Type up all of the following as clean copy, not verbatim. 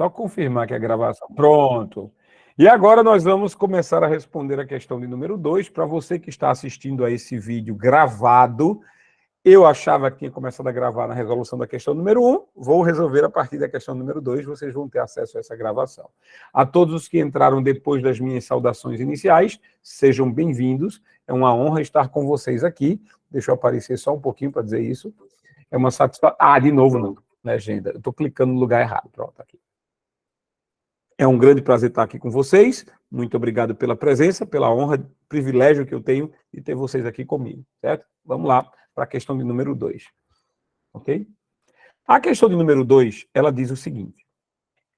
Só confirmar que é a gravação. Pronto. E agora nós vamos começar a responder a questão de número 2. Para você que está assistindo a esse vídeo gravado, eu achava que tinha começado a gravar na resolução da questão número 1. Vou resolver a partir da questão número 2. Vocês vão ter acesso a essa gravação. A todos os que entraram depois das minhas saudações iniciais, sejam bem-vindos. É uma honra estar com vocês aqui. Deixa eu aparecer só um pouquinho para dizer isso. É uma satisfação. Ah, de novo não. Legenda. Eu estou clicando no lugar errado. Pronto, aqui. É um grande prazer estar aqui com vocês. Muito obrigado pela presença, pela honra, privilégio que eu tenho de ter vocês aqui comigo, certo? Vamos lá para a questão de número 2, ok? A questão de número 2, ela diz o seguinte: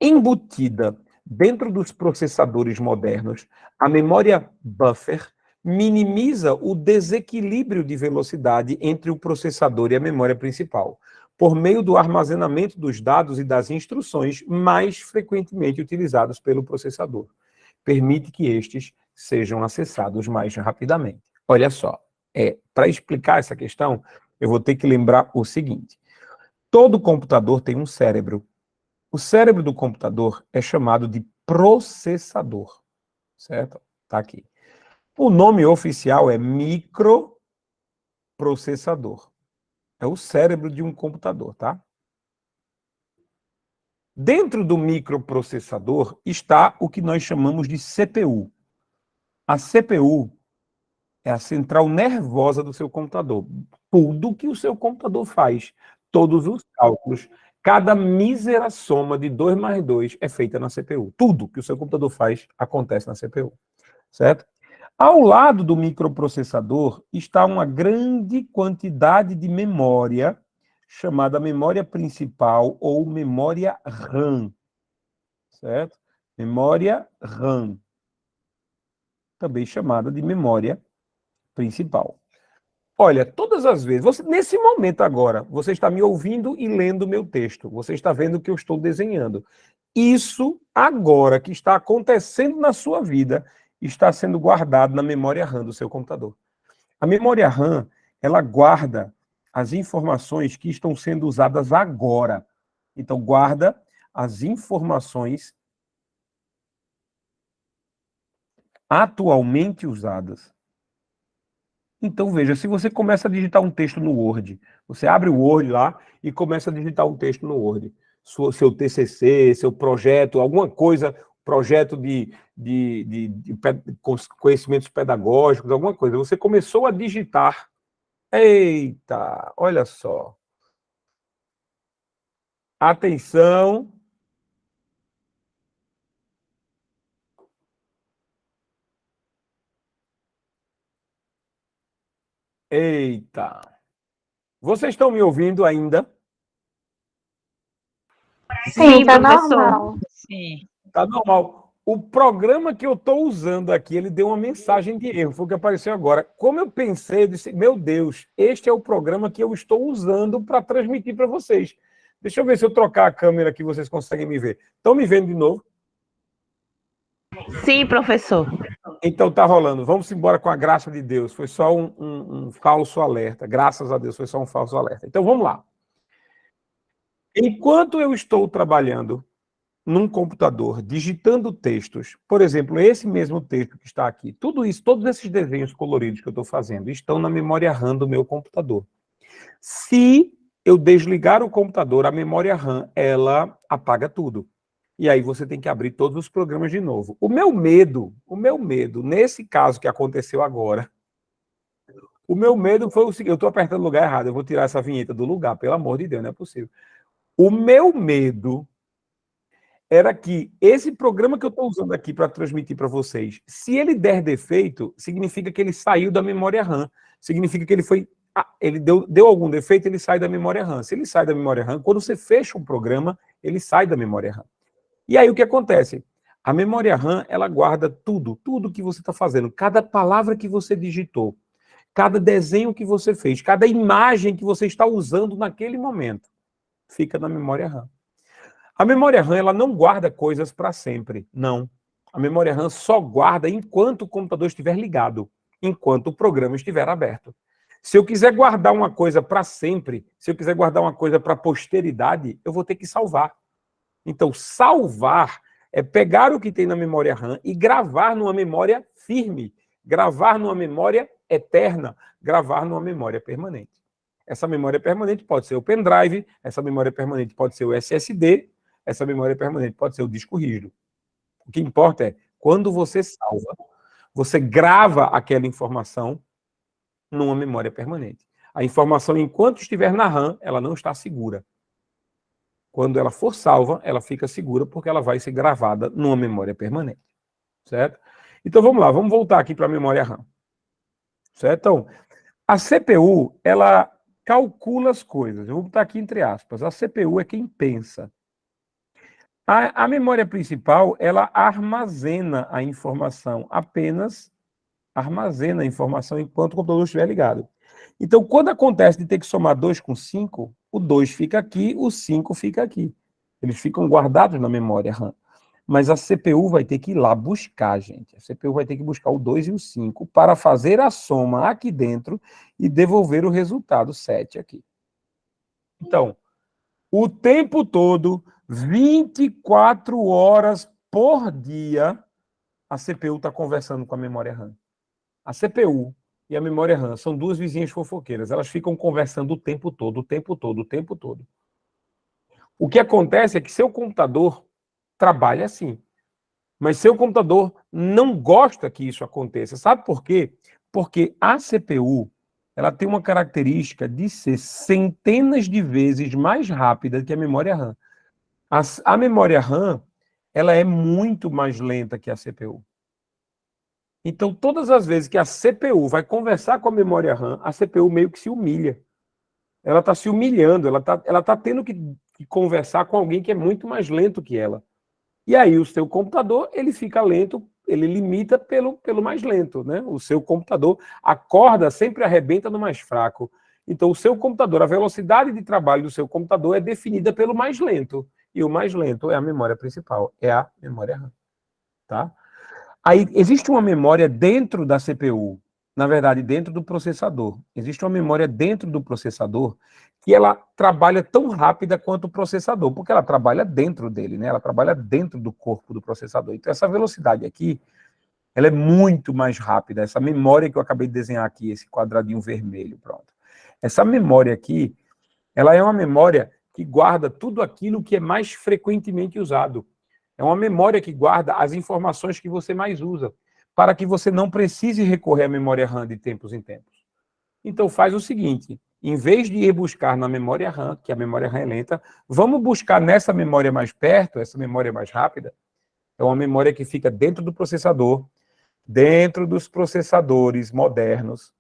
embutida dentro dos processadores modernos, a memória buffer minimiza o desequilíbrio de velocidade entre o processador e a memória principal, por meio do armazenamento dos dados e das instruções mais frequentemente utilizados pelo processador. Permite que estes sejam acessados mais rapidamente. Olha só, para explicar essa questão, eu vou ter que lembrar o seguinte: todo computador tem um cérebro. O cérebro do computador é chamado de processador, certo? Está aqui. O nome oficial é microprocessador. É o cérebro de um computador, tá? Dentro do microprocessador está o que nós chamamos de CPU. A CPU é a central nervosa do seu computador. Tudo que o seu computador faz, todos os cálculos, cada mísera soma de 2 mais 2 é feita na CPU. Tudo que o seu computador faz acontece na CPU, certo? Ao lado do microprocessador está uma grande quantidade de memória, chamada memória principal ou memória RAM, certo? Memória RAM, também chamada de memória principal. Olha, todas as vezes, nesse momento agora, você está me ouvindo e lendo o meu texto, você está vendo o que eu estou desenhando. Isso agora que está acontecendo na sua vida está sendo guardado na memória RAM do seu computador. A memória RAM, ela guarda as informações que estão sendo usadas agora. Então, guarda as informações atualmente usadas. Então, veja, se você começa a digitar um texto no Word, você abre o Word lá e começa a digitar um texto no Word. Seu TCC, seu projeto, alguma coisa, projeto de conhecimentos pedagógicos, alguma coisa. Você começou a digitar. Eita, olha só. Atenção. Eita. Vocês estão me ouvindo ainda? Sim, tá normal. Sim. Tá normal. O programa que eu estou usando aqui, ele deu uma mensagem de erro, foi o que apareceu agora. Como eu pensei, eu disse, meu Deus, este é o programa que eu estou usando para transmitir para vocês. Deixa eu ver se eu trocar a câmera aqui, vocês conseguem me ver. Estão me vendo de novo? Sim, professor. Então tá rolando. Vamos embora com a graça de Deus. Foi só um falso alerta. Graças a Deus, foi só um falso alerta. Então vamos lá. Enquanto eu estou trabalhando num computador, digitando textos, por exemplo, esse mesmo texto que está aqui, tudo isso, todos esses desenhos coloridos que eu estou fazendo, estão na memória RAM do meu computador. Se eu desligar o computador, a memória RAM, ela apaga tudo. E aí você tem que abrir todos os programas de novo. O meu medo, nesse caso que aconteceu agora, o meu medo foi o seguinte, eu estou apertando o lugar errado, eu vou tirar essa vinheta do lugar, pelo amor de Deus, não é possível. O meu medo era que esse programa que eu estou usando aqui para transmitir para vocês, se ele der defeito, significa que ele saiu da memória RAM. Significa que ele deu algum defeito, ele sai da memória RAM. Se ele sai da memória RAM, quando você fecha um programa, ele sai da memória RAM. E aí o que acontece? A memória RAM, ela guarda tudo que você está fazendo, cada palavra que você digitou, cada desenho que você fez, cada imagem que você está usando naquele momento, fica na memória RAM. A memória RAM, ela não guarda coisas para sempre, não. A memória RAM só guarda enquanto o computador estiver ligado, enquanto o programa estiver aberto. Se eu quiser guardar uma coisa para sempre, se eu quiser guardar uma coisa para a posteridade, eu vou ter que salvar. Então, salvar é pegar o que tem na memória RAM e gravar numa memória firme, gravar numa memória eterna, gravar numa memória permanente. Essa memória permanente pode ser o pendrive, essa memória permanente pode ser o SSD, essa memória permanente pode ser o disco rígido. O que importa é, quando você salva, você grava aquela informação numa memória permanente. A informação, enquanto estiver na RAM, ela não está segura. Quando ela for salva, ela fica segura porque ela vai ser gravada numa memória permanente. Certo? Então vamos lá, vamos voltar aqui para a memória RAM. Certo? Então, a CPU, ela calcula as coisas. Eu vou botar aqui entre aspas. A CPU é quem pensa. A memória principal, ela armazena a informação, apenas armazena a informação enquanto o computador estiver ligado. Então, quando acontece de ter que somar 2 com 5, o 2 fica aqui, o 5 fica aqui. Eles ficam guardados na memória RAM. Mas a CPU vai ter que ir lá buscar, gente. A CPU vai ter que buscar o 2 e o 5 para fazer a soma aqui dentro e devolver o resultado 7 aqui. Então, o tempo todo, 24 horas por dia, a CPU está conversando com a memória RAM. A CPU e a memória RAM são duas vizinhas fofoqueiras. Elas ficam conversando o tempo todo, o tempo todo, o tempo todo. O que acontece é que seu computador trabalha assim. Mas seu computador não gosta que isso aconteça. Sabe por quê? Porque a CPU, ela tem uma característica de ser centenas de vezes mais rápida que a memória RAM. A memória RAM, ela é muito mais lenta que a CPU. Então, todas as vezes que a CPU vai conversar com a memória RAM, a CPU meio que se humilha. Ela está se humilhando, ela tá tendo que conversar com alguém que é muito mais lento que ela. E aí o seu computador, ele fica lento, ele limita pelo mais lento, né? O seu computador, a corda sempre arrebenta no mais fraco. Então, o seu computador, a velocidade de trabalho do seu computador é definida pelo mais lento. E o mais lento é a memória principal, é a memória RAM. Tá? Aí, existe uma memória dentro da CPU, na verdade, dentro do processador. Existe uma memória dentro do processador que ela trabalha tão rápida quanto o processador, porque ela trabalha dentro dele, né? Ela trabalha dentro do corpo do processador. Então, essa velocidade aqui, ela é muito mais rápida. Essa memória que eu acabei de desenhar aqui, esse quadradinho vermelho, pronto. Essa memória aqui, ela é uma memória que guarda tudo aquilo que é mais frequentemente usado. É uma memória que guarda as informações que você mais usa, para que você não precise recorrer à memória RAM de tempos em tempos. Então faz o seguinte, em vez de ir buscar na memória RAM, que a memória RAM é lenta, vamos buscar nessa memória mais perto, essa memória mais rápida. É uma memória que fica dentro do processador, dentro dos processadores modernos.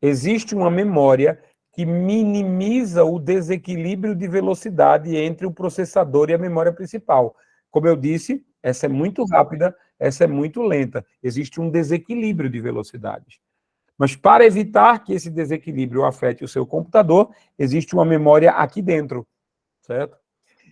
Existe uma memória que minimiza o desequilíbrio de velocidade entre o processador e a memória principal. Como eu disse, essa é muito rápida, essa é muito lenta. Existe um desequilíbrio de velocidades. Mas para evitar que esse desequilíbrio afete o seu computador, existe uma memória aqui dentro, certo?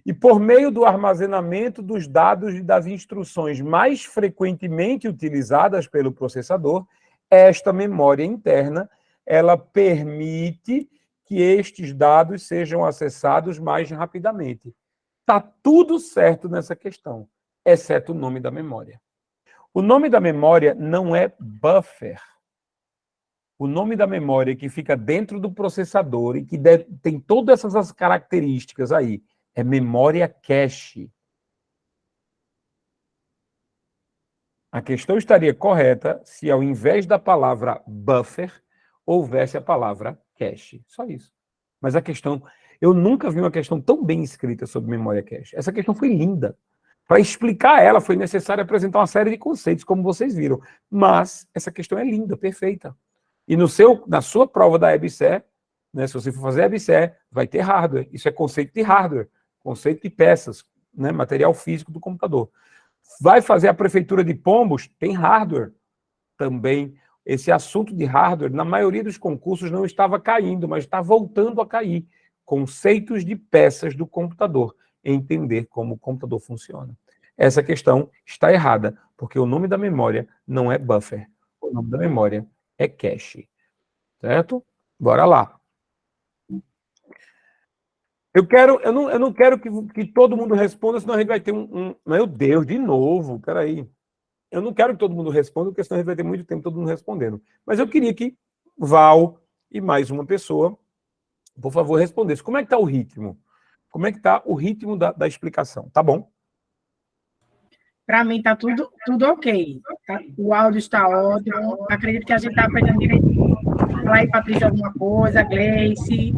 E por meio do armazenamento dos dados e das instruções mais frequentemente utilizadas pelo processador, esta memória interna, ela permite que estes dados sejam acessados mais rapidamente. Está tudo certo nessa questão, exceto o nome da memória. O nome da memória não é buffer. O nome da memória que fica dentro do processador e que tem todas essas características aí é memória cache. A questão estaria correta se ao invés da palavra buffer houvesse a palavra cache. Só isso. Mas a questão, eu nunca vi uma questão tão bem escrita sobre memória cache. Essa questão foi linda. Para explicar ela, foi necessário apresentar uma série de conceitos, como vocês viram. Mas essa questão é linda, perfeita. E na sua prova da EBSER, né, se você for fazer a EBSER, vai ter hardware. Isso é conceito de hardware, conceito de peças, né, material físico do computador. Vai fazer a prefeitura de Pombos, tem hardware também. Esse assunto de hardware, na maioria dos concursos, não estava caindo, mas está voltando a cair. Conceitos de peças do computador, entender como o computador funciona. Essa questão está errada, porque o nome da memória não é buffer. O nome da memória é cache. Certo? Bora lá. Eu não quero que todo mundo responda, senão a gente vai ter Meu Deus, de novo, peraí. Eu não quero que todo mundo responda, porque senão a gente vai ter muito tempo todo mundo respondendo. Mas eu queria que Val e mais uma pessoa, por favor, respondesse. Como é que está o ritmo? Como é que está o ritmo da explicação? Tá bom? Para mim está tudo ok. Tá? O áudio está ótimo. Acredito que a gente está aprendendo direitinho. Fala aí, Patrícia, alguma coisa, Gleice.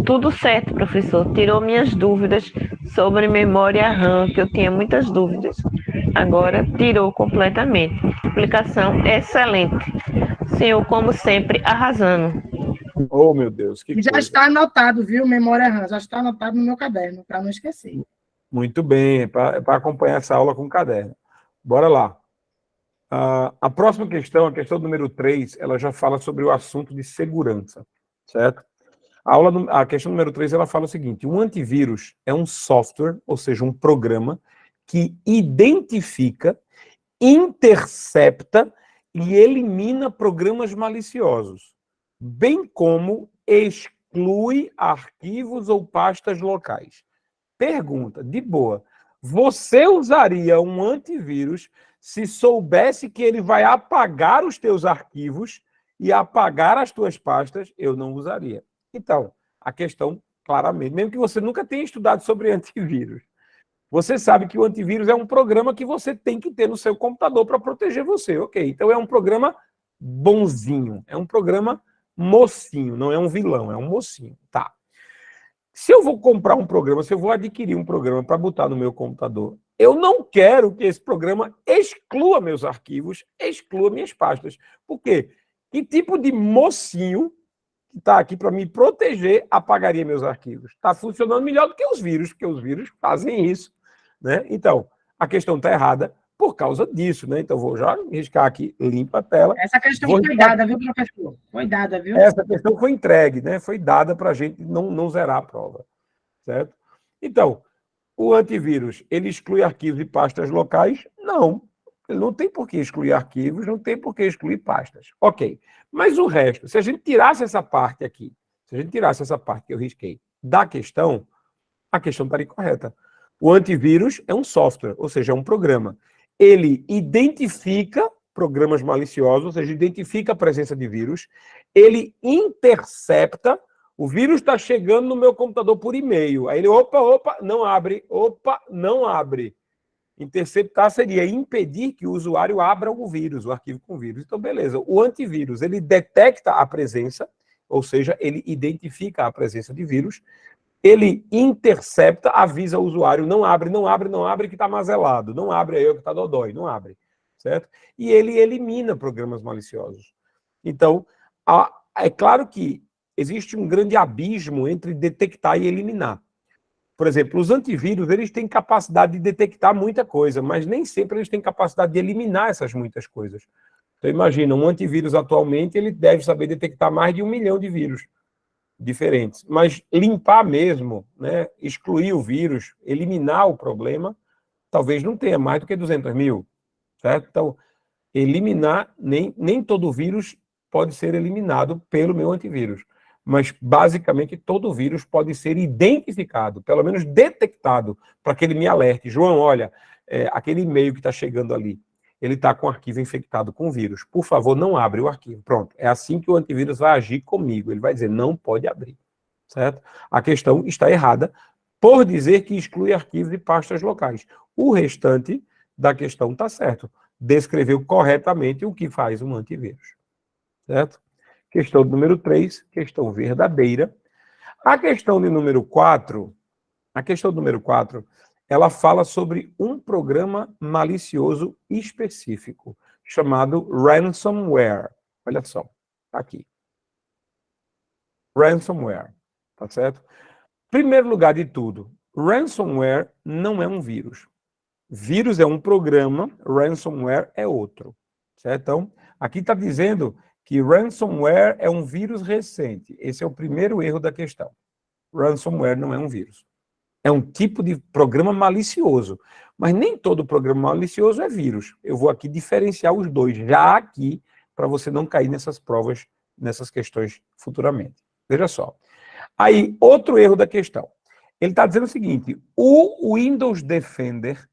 Tudo certo, professor. Tirou minhas dúvidas sobre memória RAM, que eu tinha muitas dúvidas. Agora tirou completamente. Explicação excelente. Senhor, como sempre, arrasando. Oh, meu Deus, que Já coisa. está anotado, viu, memória RAM? Já está anotado no meu caderno, para não esquecer. Muito bem, para acompanhar essa aula com caderno. Bora lá. A próxima questão, a questão número 3, ela já fala sobre o assunto de segurança, certo? A questão número 3, ela fala o seguinte: um antivírus é um software, ou seja, um programa que identifica, intercepta e elimina programas maliciosos, bem como exclui arquivos ou pastas locais. Pergunta, de boa. Você usaria um antivírus se soubesse que ele vai apagar os teus arquivos e apagar as tuas pastas? Eu não usaria. Então, a questão, claramente, mesmo que você nunca tenha estudado sobre antivírus, você sabe que o antivírus é um programa que você tem que ter no seu computador para proteger você. Ok, então é um programa bonzinho, é um programa mocinho, não é um vilão, é um mocinho. Tá. Se eu vou comprar um programa, se eu vou adquirir um programa para botar no meu computador, eu não quero que esse programa exclua meus arquivos, exclua minhas pastas. Por quê? Que tipo de mocinho que está aqui para me proteger apagaria meus arquivos? Está funcionando melhor do que os vírus, porque os vírus fazem isso, né? Então, a questão está errada por causa disso, né? Então, vou já riscar aqui, limpa a tela. Essa questão foi dada, viu, professor? Foi dada, viu? Essa questão foi entregue, né? Foi dada para a gente não zerar a prova, certo? Então, o antivírus, ele exclui arquivos e pastas locais? Não. Ele não tem por que excluir arquivos, não tem por que excluir pastas. Ok. Mas o resto, se a gente tirasse essa parte aqui, se a gente tirasse essa parte que eu risquei da questão, a questão estaria correta. O antivírus é um software, ou seja, é um programa. Ele identifica programas maliciosos, ou seja, identifica a presença de vírus, ele intercepta. O vírus está chegando no meu computador por e-mail. Aí ele, opa, não abre. Opa, não abre. Interceptar seria impedir que o usuário abra o vírus, o arquivo com vírus. Então, beleza. O antivírus, ele detecta a presença, ou seja, ele identifica a presença de vírus, ele intercepta, avisa o usuário, não abre, que está mazelado, não abre aí que está dodói, não abre, certo? E ele elimina programas maliciosos. Então, é claro que existe um grande abismo entre detectar e eliminar. Por exemplo, os antivírus, eles têm capacidade de detectar muita coisa, mas nem sempre eles têm capacidade de eliminar essas muitas coisas. Então, imagina, um antivírus atualmente, ele deve saber detectar mais de 1 milhão de vírus diferentes. Mas limpar mesmo, né, excluir o vírus, eliminar o problema, talvez não tenha mais do que 200 mil, certo? Então, eliminar, nem todo vírus pode ser eliminado pelo meu antivírus. Mas, basicamente, todo vírus pode ser identificado, pelo menos detectado, para que ele me alerte. João, olha, aquele e-mail que está chegando ali, ele está com o arquivo infectado com vírus. Por favor, não abre o arquivo. Pronto. É assim que o antivírus vai agir comigo. Ele vai dizer, não pode abrir. Certo? A questão está errada por dizer que exclui arquivos e pastas locais. O restante da questão está certo. Descreveu corretamente o que faz um antivírus. Certo? Questão número 3, questão verdadeira. A questão de número 4, ela fala sobre um programa malicioso específico, chamado ransomware. Olha só, tá aqui. Ransomware, tá certo? Primeiro lugar de tudo, ransomware não é um vírus. Vírus é um programa, ransomware é outro. Certo? Então, aqui está dizendo que ransomware é um vírus recente. Esse é o primeiro erro da questão. Ransomware não é um vírus. É um tipo de programa malicioso. Mas nem todo programa malicioso é vírus. Eu vou aqui diferenciar os dois, já aqui, para você não cair nessas provas, nessas questões futuramente. Veja só. Aí, outro erro da questão. Ele está dizendo o seguinte, o Windows Defender,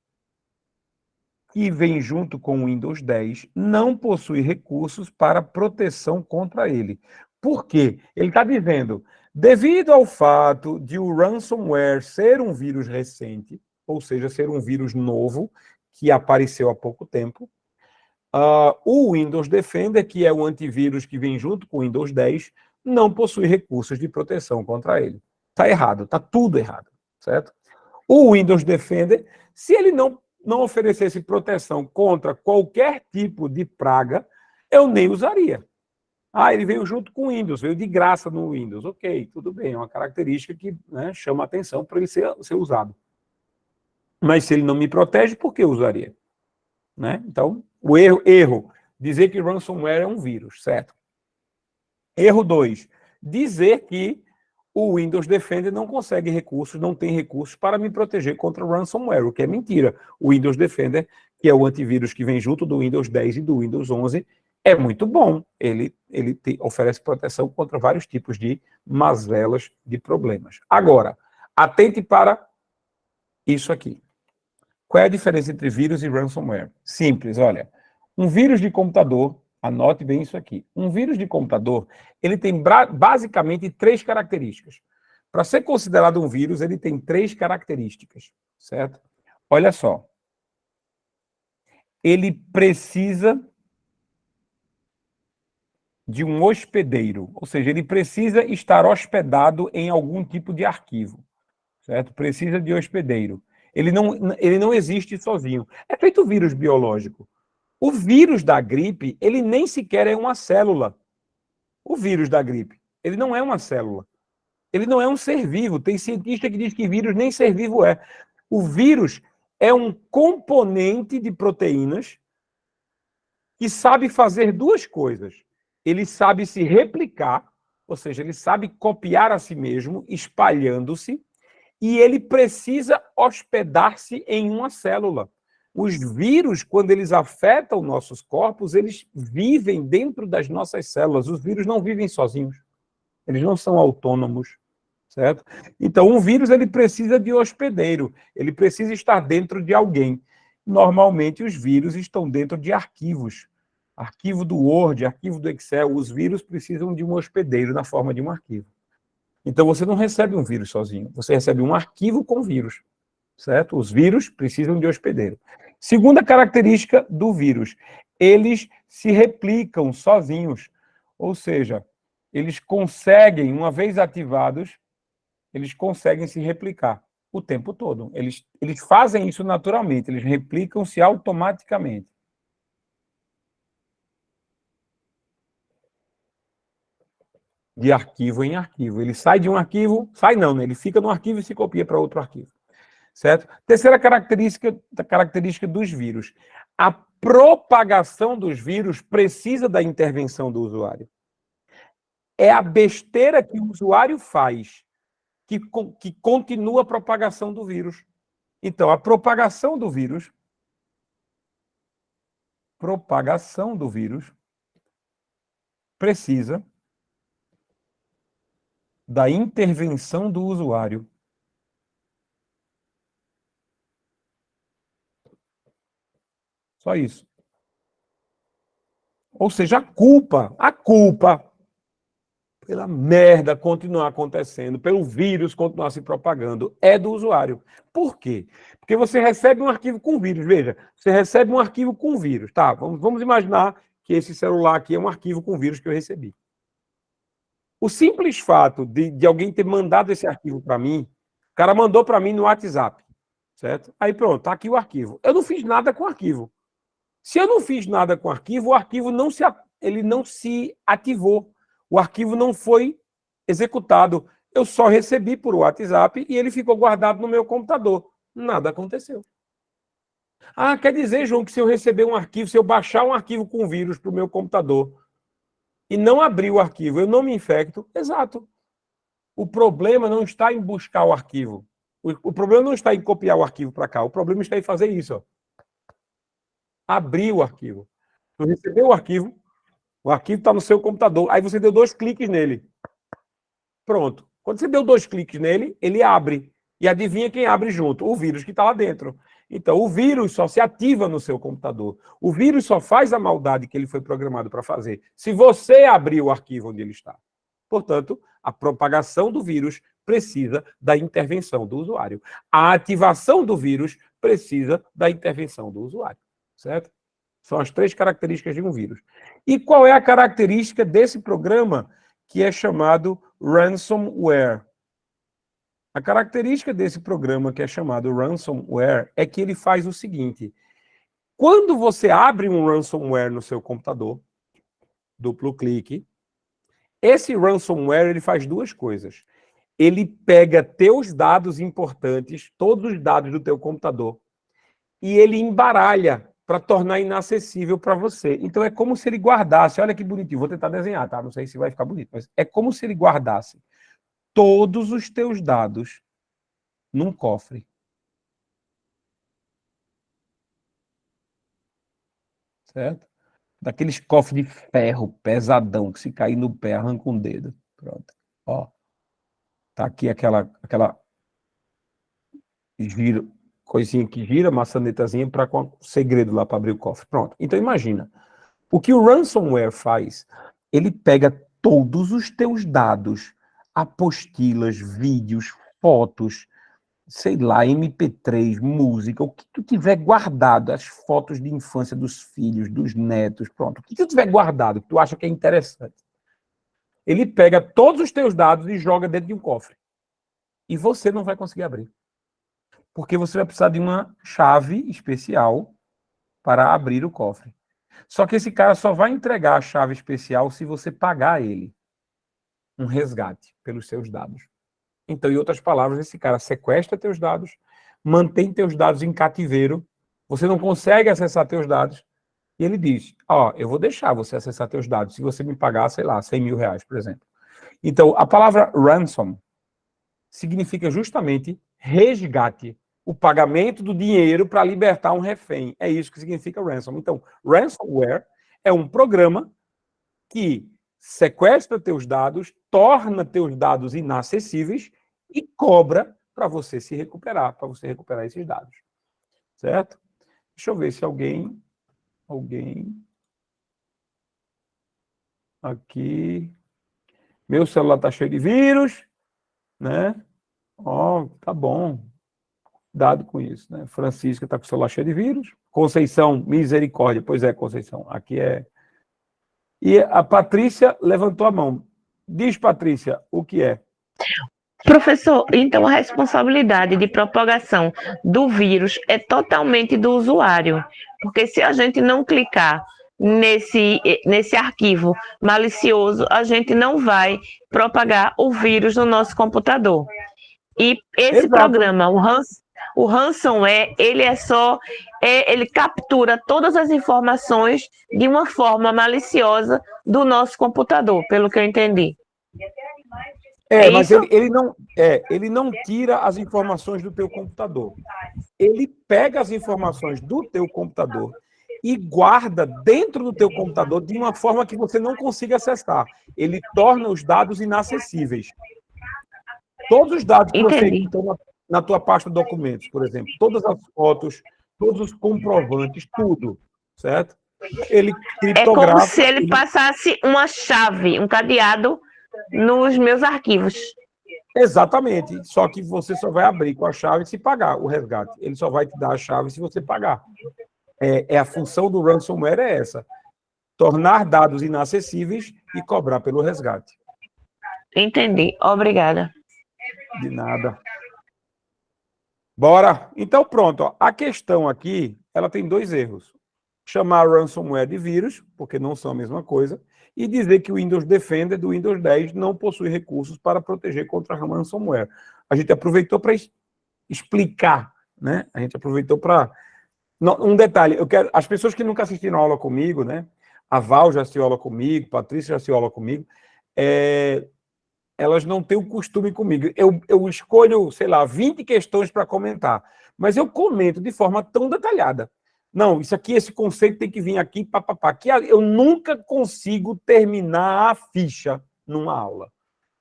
que vem junto com o Windows 10, não possui recursos para proteção contra ele. Por quê? Ele está dizendo, devido ao fato de o ransomware ser um vírus recente, ou seja, ser um vírus novo, que apareceu há pouco tempo, o Windows Defender, que é o antivírus que vem junto com o Windows 10, não possui recursos de proteção contra ele. Está errado, está tudo errado, certo? O Windows Defender, se ele não oferecesse proteção contra qualquer tipo de praga, eu nem usaria. Ele veio junto com o Windows, veio de graça no Windows. Ok, tudo bem, é uma característica que, né, chama atenção para ele ser usado. Mas se ele não me protege, por que eu usaria? Né? Então, o erro, dizer que ransomware é um vírus, certo? Erro 2, dizer que o Windows Defender não consegue recursos, não tem recursos para me proteger contra o ransomware, o que é mentira. O Windows Defender, que é o antivírus que vem junto do Windows 10 e do Windows 11, é muito bom. Ele oferece proteção contra vários tipos de mazelas, de problemas. Agora, atente para isso aqui. Qual é a diferença entre vírus e ransomware? Simples, olha. Um vírus de computador, anote bem isso aqui. Um vírus de computador, ele tem basicamente 3 características. Para ser considerado um vírus, ele tem 3 características, certo? Olha só. Ele precisa de um hospedeiro, ou seja, ele precisa estar hospedado em algum tipo de arquivo, certo? Precisa de hospedeiro. Ele não existe sozinho. É feito vírus biológico. O vírus da gripe, ele nem sequer é uma célula. O vírus da gripe, ele não é uma célula. Ele não é um ser vivo. Tem cientista que diz que vírus nem ser vivo é. O vírus é um componente de proteínas que sabe fazer 2 coisas. Ele sabe se replicar, ou seja, ele sabe copiar a si mesmo, espalhando-se, e ele precisa hospedar-se em uma célula. Os vírus, quando eles afetam nossos corpos, eles vivem dentro das nossas células. Os vírus não vivem sozinhos. Eles não são autônomos, certo? Então, um vírus, ele precisa de hospedeiro. Ele precisa estar dentro de alguém. Normalmente, os vírus estão dentro de arquivos. Arquivo do Word, arquivo do Excel. Os vírus precisam de um hospedeiro na forma de um arquivo. Então, você não recebe um vírus sozinho. Você recebe um arquivo com vírus, certo? Os vírus precisam de hospedeiro. Segunda característica do vírus, eles se replicam sozinhos. Ou seja, eles conseguem, uma vez ativados, eles conseguem se replicar o tempo todo. Eles fazem isso naturalmente, eles replicam-se automaticamente. De arquivo em arquivo. Ele sai de um arquivo, sai não, né? Ele fica no arquivo e se copia para outro arquivo. Certo? Terceira característica dos vírus. A propagação dos vírus precisa da intervenção do usuário. É a besteira que o usuário faz que continua a propagação do vírus. Então, a propagação do vírus precisa da intervenção do usuário. Só isso. Ou seja, a culpa pela merda continuar acontecendo, pelo vírus continuar se propagando, é do usuário. Por quê? Porque você recebe um arquivo com vírus. Veja, você recebe um arquivo com vírus. Tá, vamos imaginar que esse celular aqui é um arquivo com vírus que eu recebi. O simples fato de alguém ter mandado esse arquivo para mim, o cara mandou para mim no WhatsApp, certo? Aí pronto, tá aqui o arquivo. Eu não fiz nada com o arquivo. Se eu não fiz nada com o arquivo não se ativou. O arquivo não foi executado. Eu só recebi por WhatsApp e ele ficou guardado no meu computador. Nada aconteceu. Quer dizer, João, que se eu receber um arquivo, se eu baixar um arquivo com vírus para o meu computador e não abrir o arquivo, eu não me infecto? Exato. O problema não está em buscar o arquivo. O problema não está em copiar o arquivo para cá. O problema está em fazer isso. Ó. Abrir o arquivo. Você recebeu o arquivo está no seu computador. Aí você deu 2 cliques nele. Pronto. Quando você deu 2 cliques nele, ele abre. E adivinha quem abre junto? O vírus que está lá dentro. Então, o vírus só se ativa no seu computador. O vírus só faz a maldade que ele foi programado para fazer se você abrir o arquivo onde ele está. Portanto, a propagação do vírus precisa da intervenção do usuário. A ativação do vírus precisa da intervenção do usuário. Certo? São as 3 características de um vírus. E qual é a característica desse programa que é chamado ransomware? A característica desse programa que é chamado ransomware é que ele faz o seguinte: quando você abre um ransomware no seu computador, duplo clique, esse ransomware ele faz 2 coisas. Ele pega teus dados importantes, todos os dados do teu computador, e ele embaralha para tornar inacessível para você. Então é como se ele guardasse, olha que bonitinho, vou tentar desenhar, tá? Não sei se vai ficar bonito, mas é como se ele guardasse todos os teus dados num cofre. Certo? Daqueles cofres de ferro pesadão, que se cair no pé, arranca um dedo. Pronto. Ó. Tá aqui aquela giro, coisinha que gira, maçanetazinha, para com o segredo lá para abrir o cofre. Pronto. Então imagina. O que o ransomware faz, ele pega todos os teus dados, apostilas, vídeos, fotos, sei lá, MP3, música, o que tu tiver guardado, as fotos de infância dos filhos, dos netos, pronto, o que tu tiver guardado, que tu acha que é interessante, ele pega todos os teus dados e joga dentro de um cofre. E você não vai conseguir abrir. Porque você vai precisar de uma chave especial para abrir o cofre. Só que esse cara só vai entregar a chave especial se você pagar ele um resgate pelos seus dados. Então, em outras palavras, esse cara sequestra teus dados, mantém teus dados em cativeiro, você não consegue acessar teus dados, e ele diz, eu vou deixar você acessar teus dados se você me pagar, sei lá, 100 mil reais, por exemplo. Então, a palavra ransom significa justamente resgate, o pagamento do dinheiro para libertar um refém. É isso que significa ransom. Então, ransomware é um programa que sequestra teus dados, torna teus dados inacessíveis e cobra para você se recuperar, para você recuperar esses dados. Certo? Deixa eu ver se alguém aqui. Meu celular está cheio de vírus, né? Tá bom. Dado com isso, né? Francisca está com o celular cheio de vírus. Conceição, misericórdia. Pois é, Conceição, aqui é. E a Patrícia levantou a mão. Diz, Patrícia, o que é? Professor, então a responsabilidade de propagação do vírus é totalmente do usuário, porque se a gente não clicar nesse arquivo malicioso, a gente não vai propagar o vírus no nosso computador. E esse programa, o ransomware, ele captura todas as informações de uma forma maliciosa do nosso computador, pelo que eu entendi. Mas ele não tira as informações do teu computador. Ele pega as informações do teu computador e guarda dentro do teu computador de uma forma que você não consiga acessar. Ele torna os dados inacessíveis. Todos os dados que você estão na tua pasta de documentos, por exemplo, todas as fotos, todos os comprovantes, tudo, certo? Ele criptografa. É como se ele passasse uma chave, um cadeado nos meus arquivos. Exatamente. Só que você só vai abrir com a chave se pagar o resgate. Ele só vai te dar a chave se você pagar. A função do ransomware é essa. Tornar dados inacessíveis e cobrar pelo resgate. Entendi. Obrigada. De nada. Bora. Então, pronto. A questão aqui, ela tem 2 erros. Chamar ransomware de vírus, porque não são a mesma coisa, e dizer que o Windows Defender do Windows 10 não possui recursos para proteger contra ransomware. A gente aproveitou para explicar, né? A gente aproveitou para... Um detalhe, as pessoas que nunca assistiram aula comigo, né? A Val já assistiu aula comigo, Patrícia já assistiu aula comigo, elas não têm o costume comigo. Eu escolho, sei lá, 20 questões para comentar, mas eu comento de forma tão detalhada. Não, isso aqui, esse conceito tem que vir aqui, papapá. Que eu nunca consigo terminar a ficha numa aula.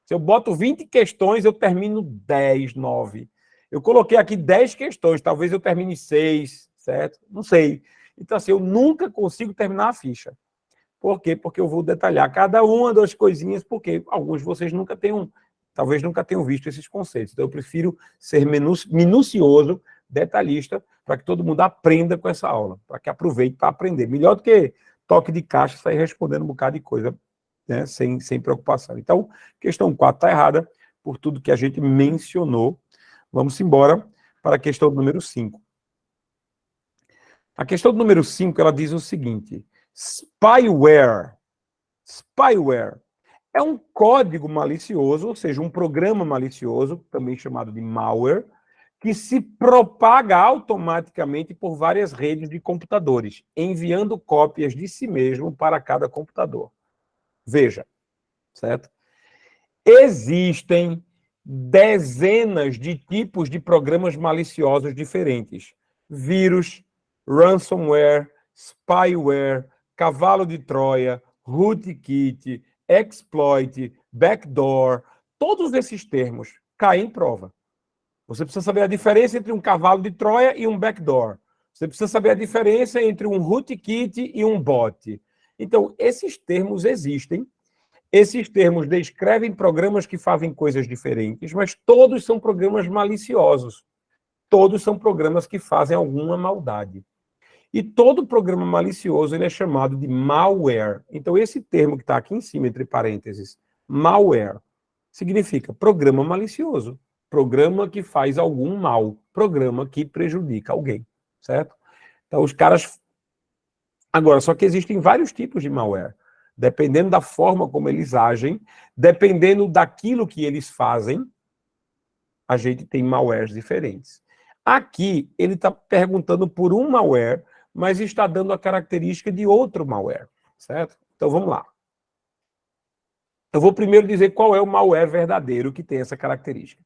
Se eu boto 20 questões, eu termino 10, 9. Eu coloquei aqui 10 questões, talvez eu termine 6, certo? Não sei. Então, assim, eu nunca consigo terminar a ficha. Por quê? Porque eu vou detalhar cada uma das coisinhas, porque alguns de vocês talvez nunca tenham visto esses conceitos. Então, eu prefiro ser minucioso, detalhista, para que todo mundo aprenda com essa aula, para que aproveite para aprender. Melhor do que toque de caixa, sair respondendo um bocado de coisa, né, sem preocupação. Então, questão 4 está errada, por tudo que a gente mencionou. Vamos embora para a questão número 5. A questão número 5, ela diz o seguinte: spyware. Spyware é um código malicioso, ou seja, um programa malicioso, também chamado de malware, que se propaga automaticamente por várias redes de computadores, enviando cópias de si mesmo para cada computador. Veja, certo? Existem dezenas de tipos de programas maliciosos diferentes. Vírus, ransomware, spyware, cavalo de Troia, rootkit, exploit, backdoor, todos esses termos caem em prova. Você precisa saber a diferença entre um cavalo de Troia e um backdoor. Você precisa saber a diferença entre um rootkit e um bot. Então, esses termos existem. Esses termos descrevem programas que fazem coisas diferentes, mas todos são programas maliciosos. Todos são programas que fazem alguma maldade. E todo programa malicioso ele é chamado de malware. Então, esse termo que está aqui em cima, entre parênteses, malware, significa programa malicioso. Programa que faz algum mal. Programa que prejudica alguém. Certo? Então, os caras... Agora, só que existem vários tipos de malware. Dependendo da forma como eles agem, dependendo daquilo que eles fazem, a gente tem malwares diferentes. Aqui, ele está perguntando por um malware, mas está dando a característica de outro malware, certo? Então, vamos lá. Eu vou primeiro dizer qual é o malware verdadeiro que tem essa característica.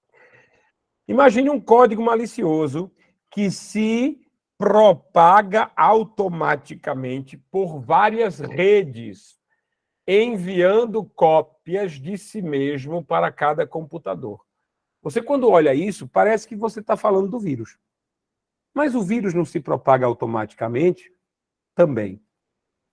Imagine um código malicioso que se propaga automaticamente por várias redes, enviando cópias de si mesmo para cada computador. Você, quando olha isso, parece que você está falando do vírus. Mas o vírus não se propaga automaticamente? Também,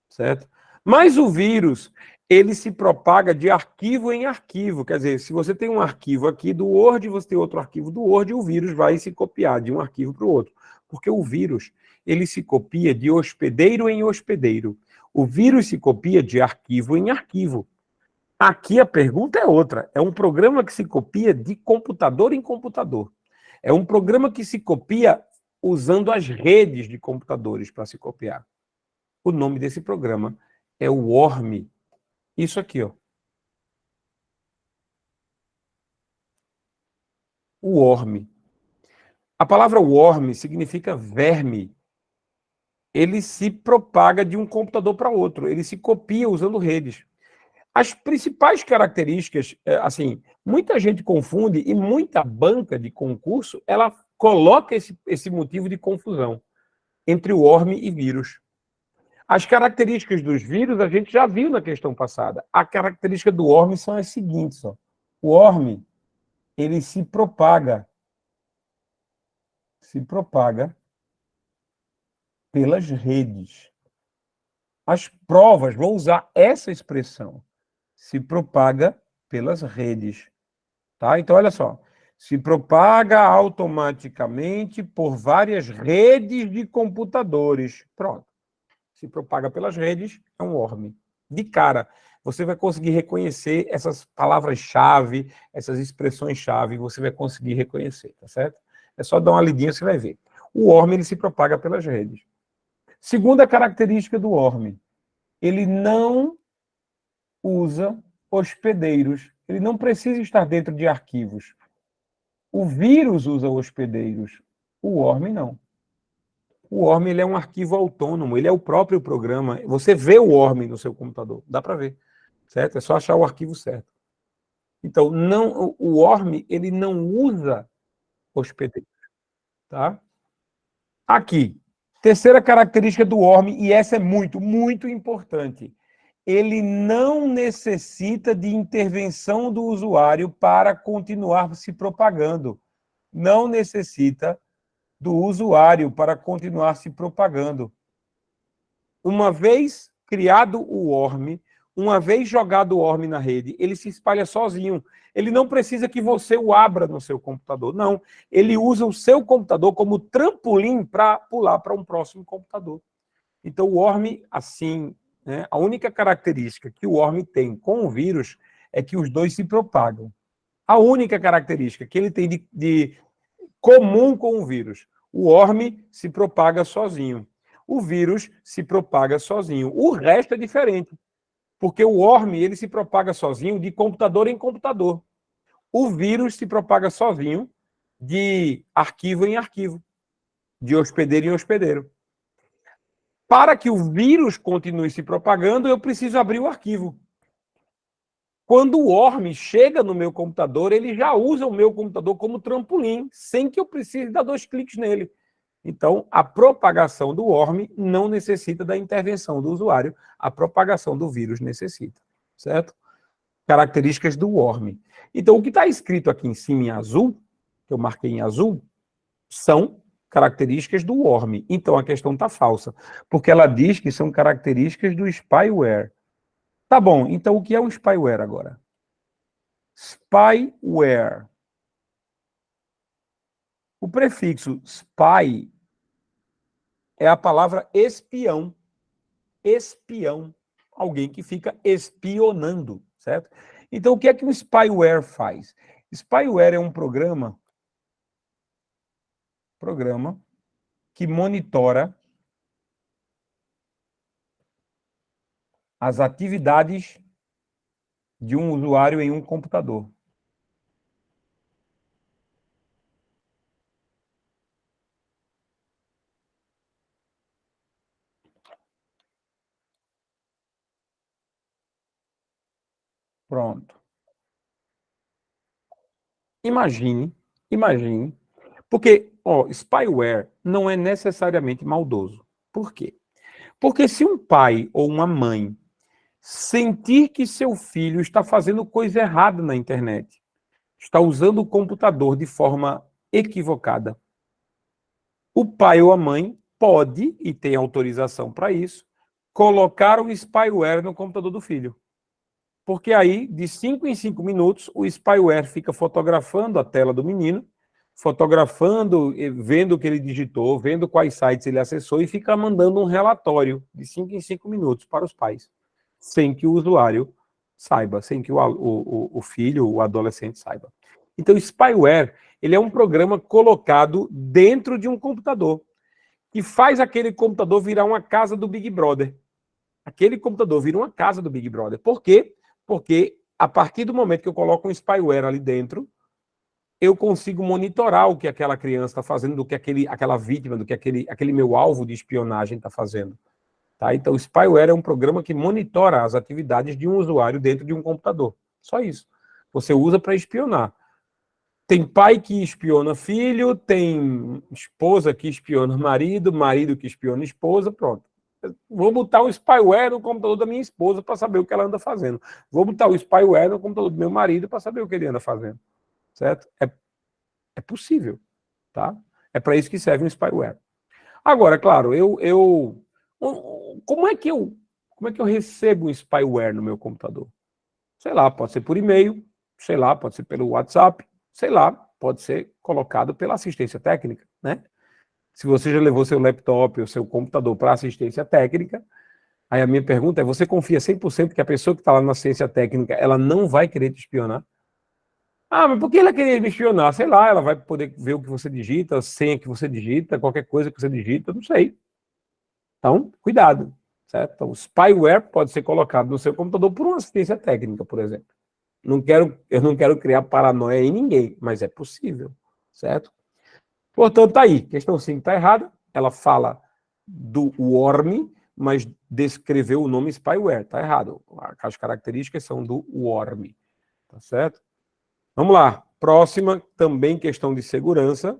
certo? Mas o vírus, ele se propaga de arquivo em arquivo. Quer dizer, se você tem um arquivo aqui do Word, você tem outro arquivo do Word, o vírus vai se copiar de um arquivo para o outro. Porque o vírus, ele se copia de hospedeiro em hospedeiro. O vírus se copia de arquivo em arquivo. Aqui a pergunta é outra. É um programa que se copia de computador em computador. É um programa que se copia usando as redes de computadores para se copiar. O nome desse programa é o worm. Isso aqui, ó. O worm. A palavra worm significa verme. Ele se propaga de um computador para outro. Ele se copia usando redes. As principais características, assim, muita gente confunde e muita banca de concurso, ela coloca esse motivo de confusão entre o worm e vírus. As características dos vírus a gente já viu na questão passada. A característica do worm são as seguintes, ó. O worm, ele se propaga pelas redes. As provas vão usar essa expressão. Se propaga pelas redes. Tá? Então, olha só. Se propaga automaticamente por várias redes de computadores. Pronto. Se propaga pelas redes, é um worm. De cara, você vai conseguir reconhecer essas palavras-chave, essas expressões-chave, você vai conseguir reconhecer, tá certo? É só dar uma lidinha, você vai ver. O worm, ele se propaga pelas redes. Segunda característica do worm, ele não usa hospedeiros. Ele não precisa estar dentro de arquivos. O vírus usa hospedeiros. O worm não. O worm, ele é um arquivo autônomo, ele é o próprio programa. Você vê o worm no seu computador, dá para ver, certo? É só achar o arquivo certo. Então, não, o worm, ele não usa hospedeiros, tá? Aqui, terceira característica do worm, e essa é muito, muito importante. Ele não necessita de intervenção do usuário para continuar se propagando. não necessita do usuário para continuar se propagando. Uma vez criado o worm, uma vez jogado o worm na rede, ele se espalha sozinho. Ele não precisa que você o abra no seu computador, não. Ele usa o seu computador como trampolim para pular para um próximo computador. Então, o worm, assim, né, a única característica que o worm tem com o vírus é que os dois se propagam. A única característica que ele tem de comum com o vírus. O worm se propaga sozinho. O vírus se propaga sozinho. O resto é diferente. Porque o worm, ele se propaga sozinho de computador em computador. O vírus se propaga sozinho de arquivo em arquivo, de hospedeiro em hospedeiro. Para que o vírus continue se propagando, eu preciso abrir o arquivo. Quando o worm chega no meu computador, ele já usa o meu computador como trampolim, sem que eu precise dar 2 cliques nele. Então, a propagação do worm não necessita da intervenção do usuário, a propagação do vírus necessita, certo? Características do worm. Então, o que está escrito aqui em cima em azul, que eu marquei em azul, são características do worm. Então, a questão está falsa, porque ela diz que são características do spyware. Tá bom, então o que é um spyware agora? Spyware. O prefixo spy é a palavra espião. Espião. Alguém que fica espionando, certo? Então, o que é que um spyware faz? Spyware é um programa que monitora as atividades de um usuário em um computador. Pronto. Imagine, porque, spyware não é necessariamente maldoso. Por quê? Porque se um pai ou uma mãe sentir que seu filho está fazendo coisa errada na internet, está usando o computador de forma equivocada, o pai ou a mãe pode, e tem autorização para isso, colocar um spyware no computador do filho. Porque aí, de 5 em 5 minutos, o spyware fica fotografando a tela do menino, fotografando, vendo o que ele digitou, vendo quais sites ele acessou e fica mandando um relatório de 5 em 5 minutos para os pais, sem que o usuário saiba, sem que o filho, o adolescente saiba. Então, o spyware, ele é um programa colocado dentro de um computador, que faz aquele computador virar uma casa do Big Brother. Aquele computador vira uma casa do Big Brother. Por quê? Porque a partir do momento que eu coloco um spyware ali dentro, eu consigo monitorar o que aquela criança está fazendo, do que aquela vítima, do que aquele meu alvo de espionagem está fazendo. Tá? Então, o spyware é um programa que monitora as atividades de um usuário dentro de um computador. Só isso. Você usa para espionar. Tem pai que espiona filho, tem esposa que espiona marido, marido que espiona esposa, pronto. Vou botar o spyware no computador da minha esposa para saber o que ela anda fazendo. Vou botar o spyware no computador do meu marido para saber o que ele anda fazendo. Certo? É possível. Tá? É para isso que serve um spyware. Agora, claro, como é que eu recebo um spyware no meu computador? Sei lá, pode ser por e-mail, sei lá, pode ser pelo WhatsApp, sei lá, pode ser colocado pela assistência técnica, né? Se você já levou seu laptop ou seu computador para assistência técnica, aí a minha pergunta é, você confia 100% que a pessoa que está lá na assistência técnica, ela não vai querer te espionar? Ah, mas por que ela queria me espionar? Sei lá, ela vai poder ver o que você digita, a senha que você digita, qualquer coisa que você digita, não sei. Então, cuidado, certo? Então, o spyware pode ser colocado no seu computador por uma assistência técnica, por exemplo. Eu não quero criar paranoia em ninguém, mas é possível, certo? Portanto, tá aí. Questão 5 está errada. Ela fala do worm, mas descreveu o nome spyware. Está errado. As características são do worm. Tá certo? Vamos lá. Próxima, também questão de segurança.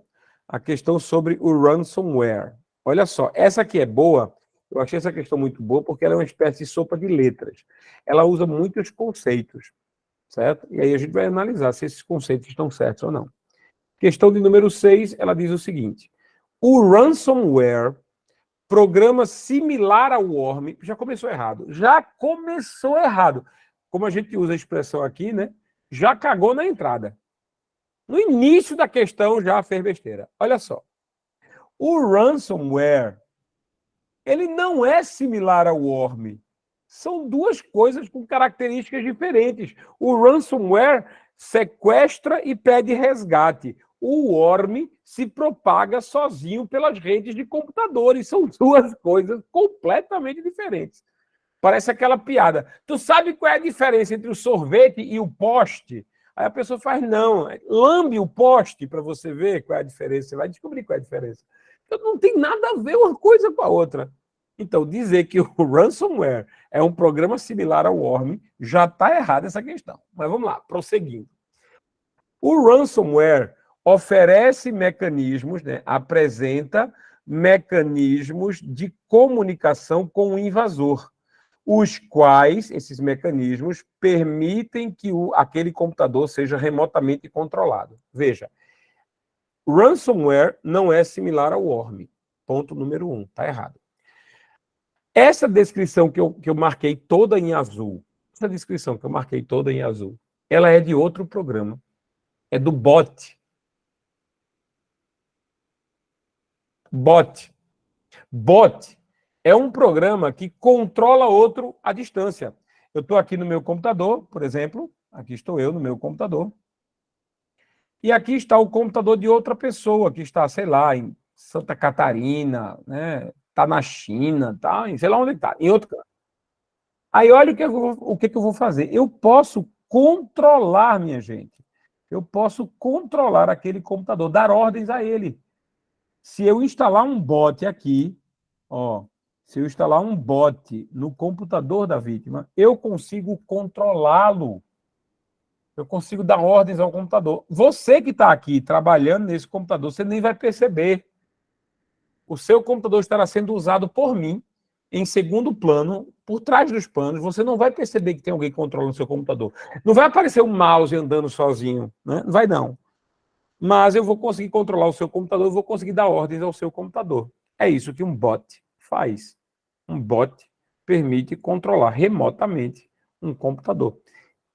A questão sobre o ransomware. Olha só, essa aqui é boa. Eu achei essa questão muito boa porque ela é uma espécie de sopa de letras. Ela usa muitos conceitos, certo? E aí a gente vai analisar se esses conceitos estão certos ou não. Questão de número 6, ela diz o seguinte. O ransomware, programa similar ao worm, já começou errado. Já começou errado. Como a gente usa a expressão aqui, né? Já cagou na entrada. No início da questão já fez besteira. Olha só. O ransomware, ele não é similar ao worm. São duas coisas com características diferentes. O ransomware sequestra e pede resgate. O worm se propaga sozinho pelas redes de computadores. São duas coisas completamente diferentes. Parece aquela piada. Tu sabe qual é a diferença entre o sorvete e o poste? Aí a pessoa faz, não, lambe o poste para você ver qual é a diferença. Você vai descobrir qual é a diferença. Então, não tem nada a ver uma coisa com a outra. Então, dizer que o ransomware é um programa similar ao worm, já está errada essa questão. Mas vamos lá, prosseguindo. O ransomware oferece mecanismos, né, apresenta mecanismos de comunicação com o invasor, os quais, esses mecanismos, permitem que aquele computador seja remotamente controlado. Veja, ransomware não é similar ao worm. Ponto número 1, está errado. Essa descrição que eu marquei toda em azul, ela é de outro programa. É do bot. Bot. Bot é um programa que controla outro à distância. Eu estou aqui no meu computador, por exemplo. Aqui estou eu no meu computador. E aqui está o computador de outra pessoa, que está, sei lá, em Santa Catarina, né? Está na China, está em sei lá onde está, em outro canto. Aí olha o que eu vou fazer. Eu posso controlar, minha gente. Eu posso controlar aquele computador, dar ordens a ele. Se eu instalar um bot aqui, ó, se eu instalar um bot no computador da vítima, eu consigo controlá-lo. Eu consigo dar ordens ao computador. Você que está aqui trabalhando nesse computador, você nem vai perceber. O seu computador estará sendo usado por mim, em segundo plano, por trás dos panos. Você não vai perceber que tem alguém controlando o seu computador. Não vai aparecer um mouse andando sozinho, né? Não vai não. Mas eu vou conseguir controlar o seu computador, eu vou conseguir dar ordens ao seu computador. É isso que um bot faz. Um bot permite controlar remotamente um computador.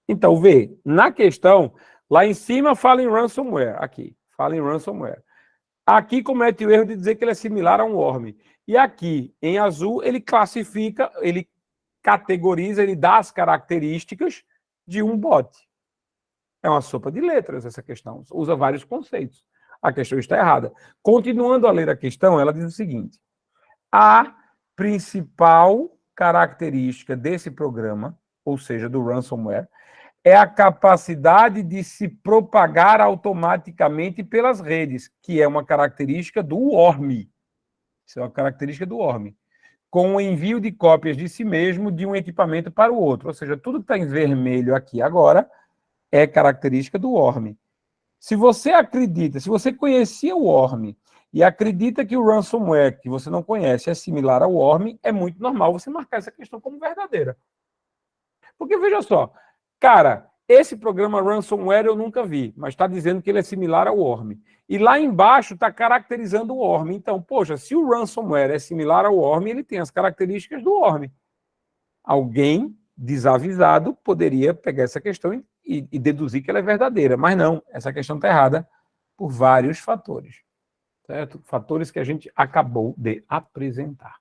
Então, vê, na questão, lá em cima fala em ransomware, aqui, fala em ransomware. Aqui comete o erro de dizer que ele é similar a um worm. E aqui, em azul, ele classifica, ele categoriza, ele dá as características de um bot. É uma sopa de letras essa questão, usa vários conceitos. A questão está errada. Continuando a ler a questão, ela diz o seguinte: a principal característica desse programa, ou seja, do ransomware, é a capacidade de se propagar automaticamente pelas redes, que é uma característica do worm. Isso é uma característica do worm. Com o envio de cópias de si mesmo de um equipamento para o outro. Ou seja, tudo que está em vermelho aqui agora é característica do worm. Se você acredita, se você conhecia o worm e acredita que o ransomware, que você não conhece, é similar ao worm, é muito normal você marcar essa questão como verdadeira. Porque, veja só, cara, esse programa ransomware eu nunca vi, mas está dizendo que ele é similar ao worm. E lá embaixo está caracterizando o worm. Então, poxa, se o ransomware é similar ao worm, ele tem as características do worm. Alguém desavisado poderia pegar essa questão e deduzir que ela é verdadeira. Mas não, essa questão está errada por vários fatores. Certo? Fatores que a gente acabou de apresentar.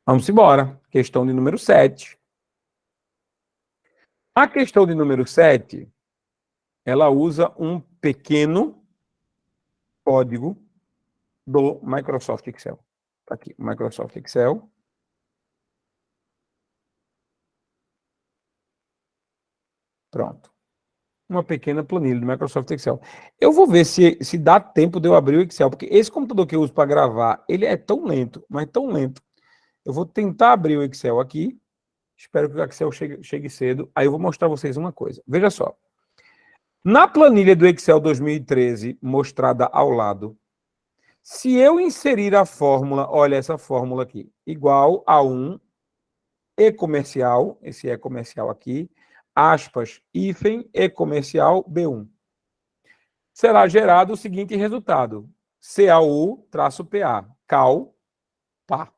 Vamos embora. Questão de número 7. A questão de número 7, ela usa um pequeno código do Microsoft Excel. Está aqui, o Microsoft Excel. Pronto. Uma pequena planilha do Microsoft Excel. Eu vou ver se dá tempo de eu abrir o Excel, porque esse computador que eu uso para gravar, ele é tão lento, mas tão lento. Eu vou tentar abrir o Excel aqui. Espero que o Excel chegue cedo. Aí eu vou mostrar a vocês uma coisa. Veja só. Na planilha do Excel 2013, mostrada ao lado, se eu inserir a fórmula, olha essa fórmula aqui, igual a 1 E comercial, esse E comercial aqui, aspas, hífen, E comercial, B1. será gerado o seguinte resultado. CAU-PA. Cal, pá.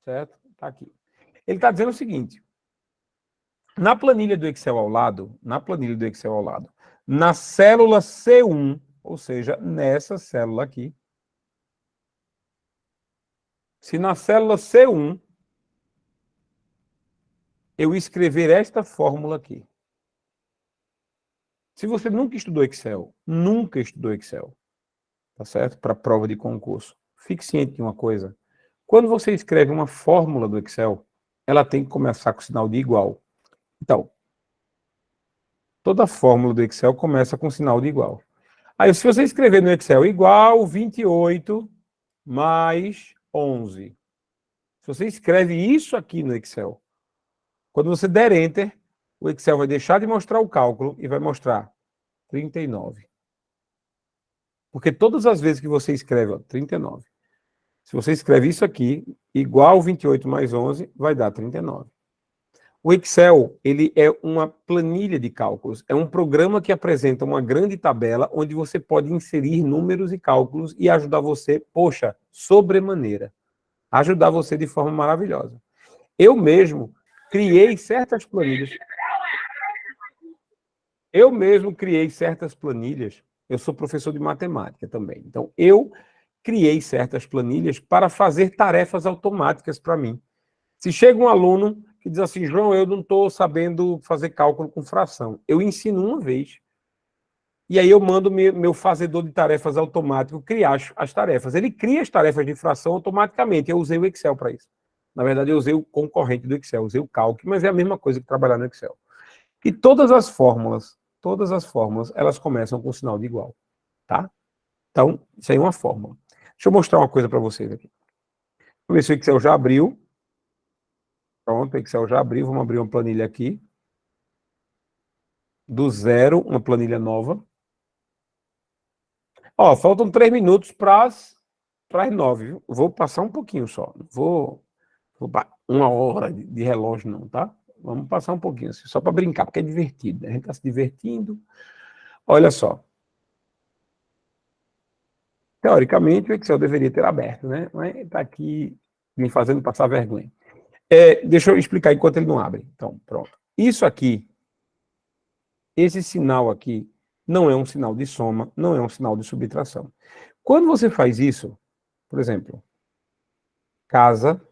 Certo? Está aqui. Ele está dizendo o seguinte. Na planilha do Excel ao lado, na célula C1, ou seja, nessa célula aqui, se na célula C1 eu escrever esta fórmula aqui. Se você nunca estudou Excel, tá certo? Para prova de concurso, fique ciente de uma coisa. Quando você escreve uma fórmula do Excel, ela tem que começar com o sinal de igual. Então, toda fórmula do Excel começa com sinal de igual. Aí, se você escrever no Excel igual 28 mais 11. Se você escreve isso aqui no Excel, quando você der Enter, o Excel vai deixar de mostrar o cálculo e vai mostrar 39. Porque todas as vezes que você escreve, ó, 39. Se você escreve isso aqui, igual 28 mais 11, vai dar 39. O Excel, ele é uma planilha de cálculos. É um programa que apresenta uma grande tabela onde você pode inserir números e cálculos e ajudar você, poxa, sobremaneira. Ajudar você de forma maravilhosa. Eu mesmo criei certas planilhas. Eu sou professor de matemática também. Então, eu criei certas planilhas para fazer tarefas automáticas para mim. Se chega um aluno que diz assim, João, eu não estou sabendo fazer cálculo com fração. Eu ensino uma vez. E aí eu mando meu fazedor de tarefas automático criar as tarefas. Ele cria as tarefas de fração automaticamente. Eu usei o Excel para isso. Na verdade, eu usei o concorrente do Excel, usei o Calc, mas é a mesma coisa que trabalhar no Excel. E todas as fórmulas, elas começam com sinal de igual. Tá? Então, isso aí é uma fórmula. Deixa eu mostrar uma coisa para vocês aqui. Vamos ver se o Excel já abriu. Pronto, o Excel já abriu. Vamos abrir uma planilha aqui. Do zero, uma planilha nova. Ó, faltam 3 minutos para as 9, viu? Vou passar um pouquinho só. Vou 1 hora de relógio, não, tá? Vamos passar um pouquinho, assim, só para brincar, porque é divertido, né? A gente está se divertindo. Olha só. Teoricamente, o Excel deveria ter aberto, né? Mas está aqui me fazendo passar vergonha. Deixa eu explicar enquanto ele não abre. Então, pronto. Isso aqui, esse sinal aqui, não é um sinal de soma, não é um sinal de subtração. Quando você faz isso, por exemplo, casa,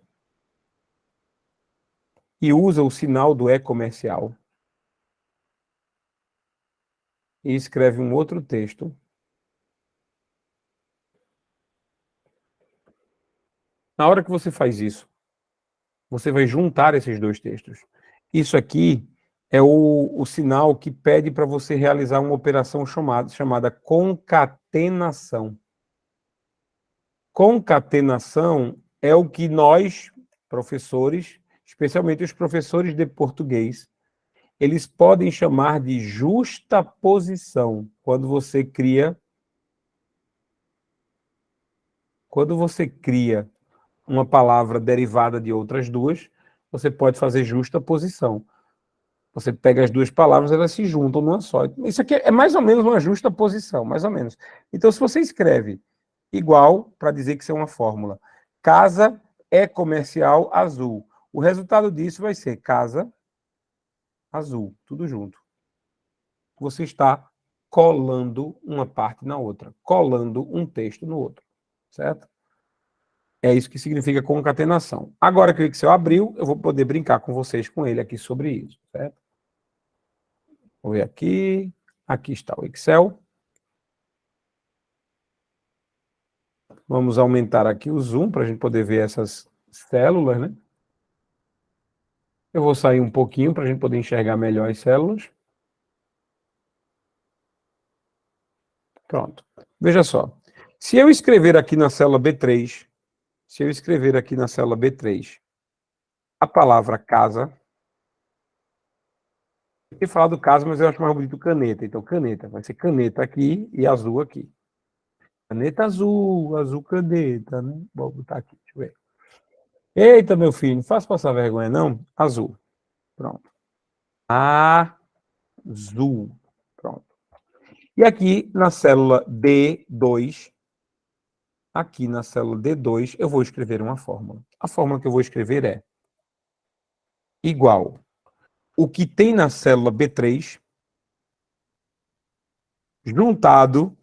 e usa o sinal do e-comercial, e escreve um outro texto, na hora que você faz isso, você vai juntar esses dois textos. Isso aqui é o sinal que pede para você realizar uma operação chamada concatenação. Concatenação é o que nós, professores, especialmente os professores de português, eles podem chamar de justaposição, quando você cria uma palavra derivada de outras duas, você pode fazer justaposição. Você pega as duas palavras, elas se juntam numa só. Isso aqui é mais ou menos uma justaposição, mais ou menos. Então, se você escreve igual, para dizer que isso é uma fórmula, casa é comercial azul. O resultado disso vai ser casa azul, tudo junto. Você está colando uma parte na outra, colando um texto no outro, certo? É isso que significa concatenação. Agora que o Excel abriu, eu vou poder brincar com vocês, com ele aqui sobre isso, certo? Vou ver aqui. Aqui está o Excel. Vamos aumentar aqui o zoom para a gente poder ver essas células, né? Eu vou sair um pouquinho para a gente poder enxergar melhor as células. Pronto. Veja só. Se eu escrever aqui na célula B3, a palavra casa, eu tinha falado casa, mas eu acho mais bonito caneta. Então, caneta. Vai ser caneta aqui e azul aqui. Caneta azul, azul caneta, né? Vou botar aqui, deixa eu ver. Eita, meu filho, não faça passar vergonha, não. Azul. Pronto. Azul. Pronto. E aqui na célula D2, aqui na célula D2, eu vou escrever uma fórmula. A fórmula que eu vou escrever é igual o que tem na célula B3 juntado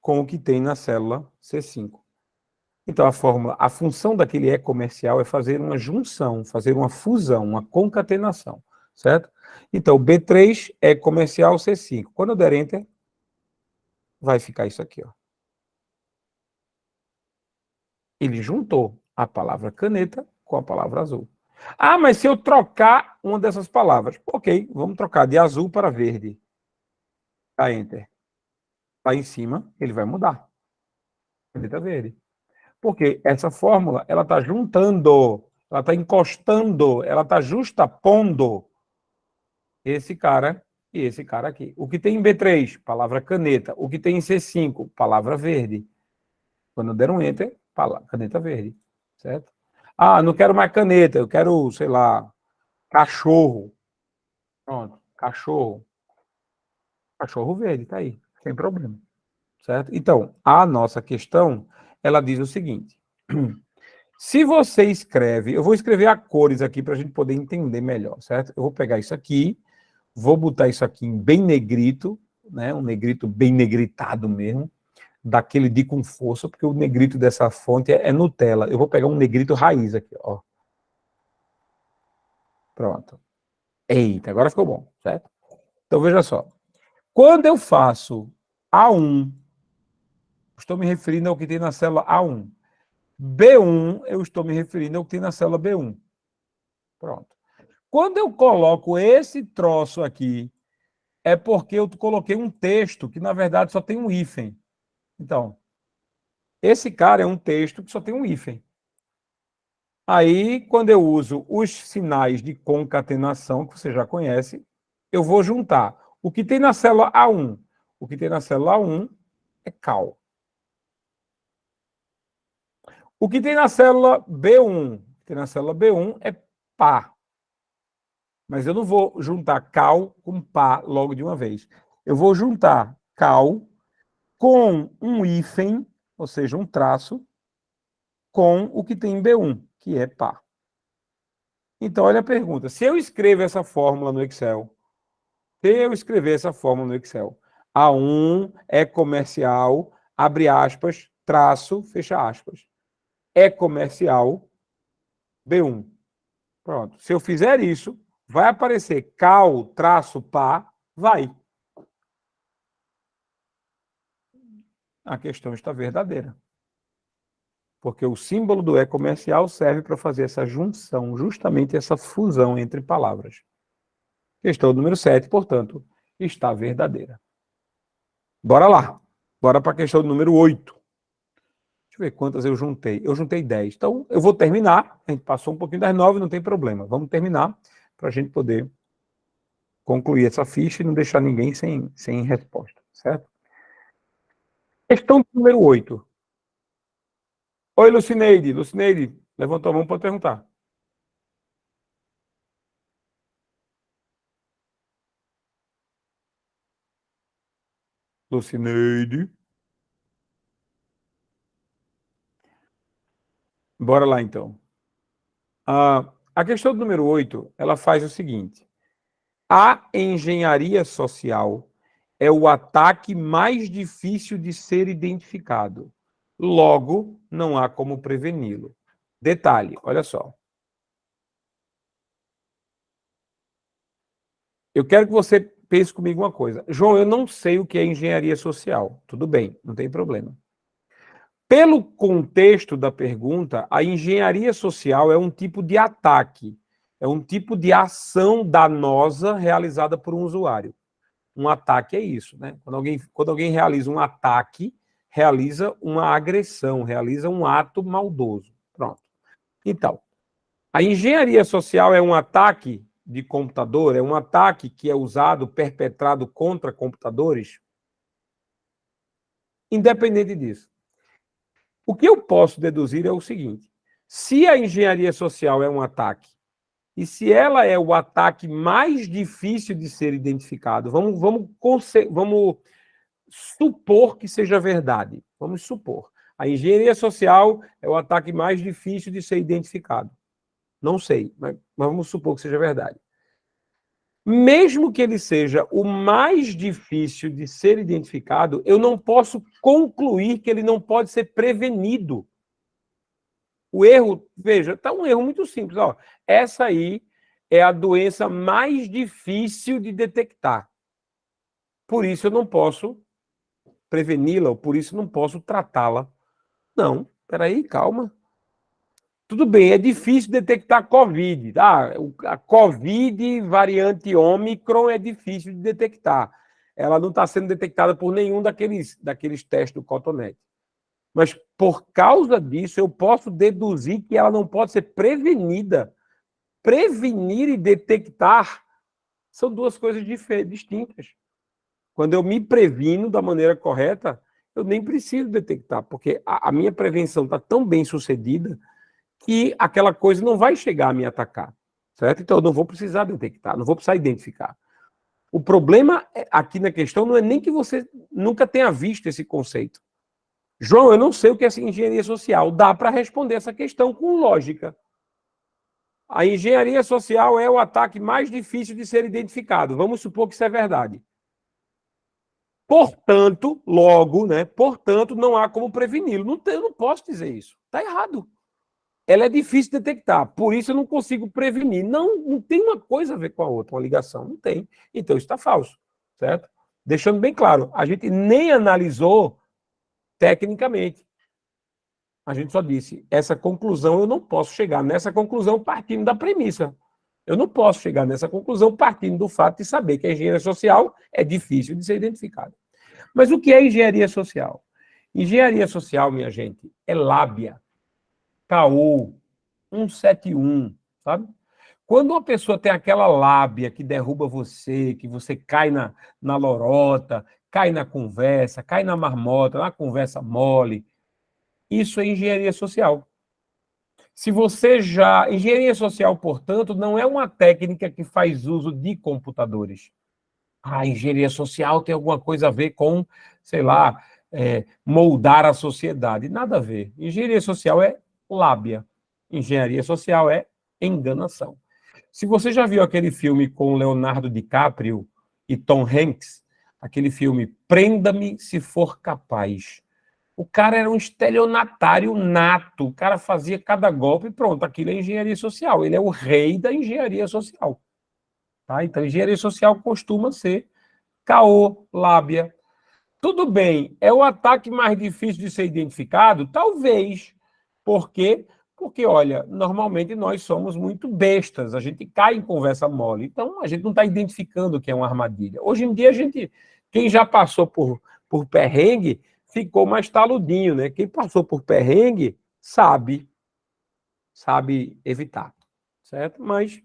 com o que tem na célula C5. Então, a função daquele E comercial é fazer uma junção, fazer uma fusão, uma concatenação, certo? Então, B3 é comercial C5. Quando eu der Enter, vai ficar isso aqui, ó. Ele juntou a palavra caneta com a palavra azul. Ah, mas se eu trocar uma dessas palavras, ok, vamos trocar de azul para verde. Dá Enter. Lá em cima, ele vai mudar. Caneta verde. Porque essa fórmula, ela está juntando, ela está encostando, ela está justapondo esse cara e esse cara aqui. O que tem em B3, palavra caneta. O que tem em C5, palavra verde. Quando der um Enter, caneta verde. Certo? Ah, não quero mais caneta, eu quero, sei lá, cachorro. Pronto, cachorro. Cachorro verde, tá aí, sem problema. Certo? Então, a nossa questão, ela diz o seguinte. Se você escreve, eu vou escrever a cores aqui para a gente poder entender melhor, certo? Eu vou pegar isso aqui, vou botar isso aqui em bem negrito, né? Um negrito bem negritado mesmo, daquele de com força, porque o negrito dessa fonte é Nutella. Eu vou pegar um negrito raiz aqui, ó. Pronto. Eita, agora ficou bom, certo? Então, veja só. Quando eu faço A1, estou me referindo ao que tem na célula A1. B1, eu estou me referindo ao que tem na célula B1. Pronto. Quando eu coloco esse troço aqui, é porque eu coloquei um texto que, na verdade, só tem um hífen. Então, esse cara é um texto que só tem um hífen. Aí, quando eu uso os sinais de concatenação, que você já conhece, eu vou juntar o que tem na célula A1. O que tem na célula A1 é cal. O que tem na célula B1? O que tem na célula B1 é pá. Mas eu não vou juntar cal com pá logo de uma vez. Eu vou juntar cal com um hífen, ou seja, um traço, com o que tem em B1, que é pá. Então, olha a pergunta. Se eu escrever essa fórmula no Excel, A1 é comercial, abre aspas, traço, fecha aspas. É comercial, B1. Pronto. Se eu fizer isso, vai aparecer cal, traço, pá, vai. A questão está verdadeira. Porque o símbolo do E comercial serve para fazer essa junção, justamente essa fusão entre palavras. Questão número 7, portanto, está verdadeira. Bora lá. Bora para a questão número 8. Deixa eu ver quantas eu juntei. Eu juntei 10. Então, eu vou terminar. A gente passou um pouquinho das 9, não tem problema. Vamos terminar para a gente poder concluir essa ficha e não deixar ninguém sem resposta, certo? Questão número 8. Oi, Lucineide. Lucineide, levantou a mão para perguntar. Lucineide. Bora lá, então. A questão número 8, ela faz o seguinte. A engenharia social é o ataque mais difícil de ser identificado. Logo, não há como preveni-lo. Detalhe, olha só. Eu quero que você pense comigo uma coisa. João, eu não sei o que é engenharia social. Tudo bem, não tem problema. Pelo contexto da pergunta, a engenharia social é um tipo de ataque, é um tipo de ação danosa realizada por um usuário. Um ataque é isso, né? Quando alguém realiza um ataque, realiza uma agressão, realiza um ato maldoso. Pronto. Então, a engenharia social é um ataque de computador, é um ataque que é usado, perpetrado contra computadores? Independente disso. O que eu posso deduzir é o seguinte: se a engenharia social é um ataque, e se ela é o ataque mais difícil de ser identificado, vamos supor que seja verdade. Vamos supor. A engenharia social é o ataque mais difícil de ser identificado. Não sei, mas vamos supor que seja verdade. Mesmo que ele seja o mais difícil de ser identificado, eu não posso concluir que ele não pode ser prevenido. O erro, veja, está um erro muito simples. Ó. Essa aí é a doença mais difícil de detectar. Por isso eu não posso preveni-la, ou por isso não posso tratá-la. Não, peraí, calma. Tudo bem, é difícil detectar Covid. A Covid variante Ômicron é difícil de detectar. Ela não está sendo detectada por nenhum daqueles testes do Cotonete. Mas, por causa disso, eu posso deduzir que ela não pode ser prevenida. Prevenir e detectar são duas coisas distintas. Quando eu me previno da maneira correta, eu nem preciso detectar, porque a minha prevenção está tão bem sucedida que aquela coisa não vai chegar a me atacar, certo? Então eu não vou precisar detectar, não vou precisar identificar. O problema aqui na questão não é nem que você nunca tenha visto esse conceito. João, eu não sei o que é essa engenharia social. Dá para responder essa questão com lógica. A engenharia social é o ataque mais difícil de ser identificado. Vamos supor que isso é verdade. Portanto, logo, né? Portanto, não há como preveni-lo. Eu não posso dizer isso. Está errado. Ela é difícil de detectar, por isso eu não consigo prevenir. Não tem uma coisa a ver com a outra, uma ligação. Não tem. Então, isso está falso, certo? Deixando bem claro, a gente nem analisou tecnicamente. A gente só disse, essa conclusão eu não posso chegar nessa conclusão partindo da premissa. Eu não posso chegar nessa conclusão partindo do fato de saber que a engenharia social é difícil de ser identificada. Mas o que é engenharia social? Engenharia social, minha gente, é lábia, caô, 171, sabe? Quando uma pessoa tem aquela lábia que derruba você, que você cai na lorota, cai na conversa, cai na marmota, na conversa mole, isso é engenharia social. Se você já... Engenharia social, portanto, não é uma técnica que faz uso de computadores. A engenharia social tem alguma coisa a ver com, sei lá, moldar a sociedade. Nada a ver. Engenharia social é lábia. Engenharia social é enganação. Se você já viu aquele filme com Leonardo DiCaprio e Tom Hanks, aquele filme Prenda-me se for capaz. O cara era um estelionatário nato, o cara fazia cada golpe e pronto, aquilo é engenharia social. Ele é o rei da engenharia social. Tá? Então, engenharia social costuma ser caô, lábia. Tudo bem, é o ataque mais difícil de ser identificado? Talvez. Por quê? Porque, olha, normalmente nós somos muito bestas, a gente cai em conversa mole, então a gente não está identificando o que é uma armadilha. Hoje em dia, quem já passou por perrengue, ficou mais taludinho, né? Quem passou por perrengue sabe evitar, certo? Mas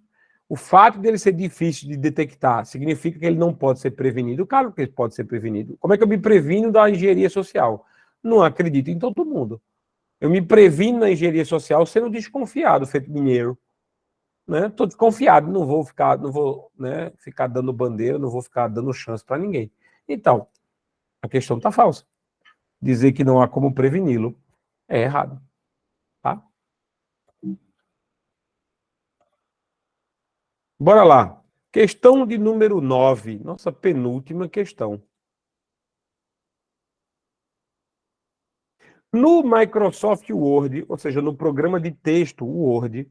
o fato dele ser difícil de detectar significa que ele não pode ser prevenido? Claro que ele pode ser prevenido. Como é que eu me previno da engenharia social? Não acredito em todo mundo. Eu me previno na engenharia social sendo desconfiado, feito mineiro. Estou desconfiado, não vou ficar dando bandeira, não vou ficar dando chance para ninguém. Então, a questão está falsa. Dizer que não há como preveni-lo é errado. Tá? Bora lá. Questão de número 9, nossa penúltima questão. No Microsoft Word, ou seja, no programa de texto Word,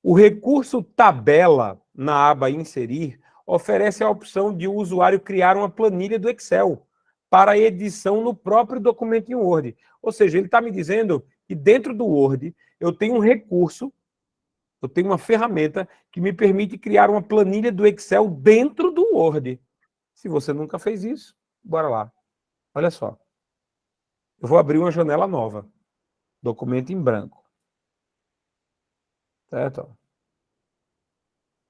o recurso tabela na aba inserir oferece a opção de o usuário criar uma planilha do Excel para edição no próprio documento em Word. Ou seja, ele está me dizendo que dentro do Word eu tenho um recurso, eu tenho uma ferramenta que me permite criar uma planilha do Excel dentro do Word. Se você nunca fez isso, bora lá. Olha só. Eu vou abrir uma janela nova. Documento em branco. Certo?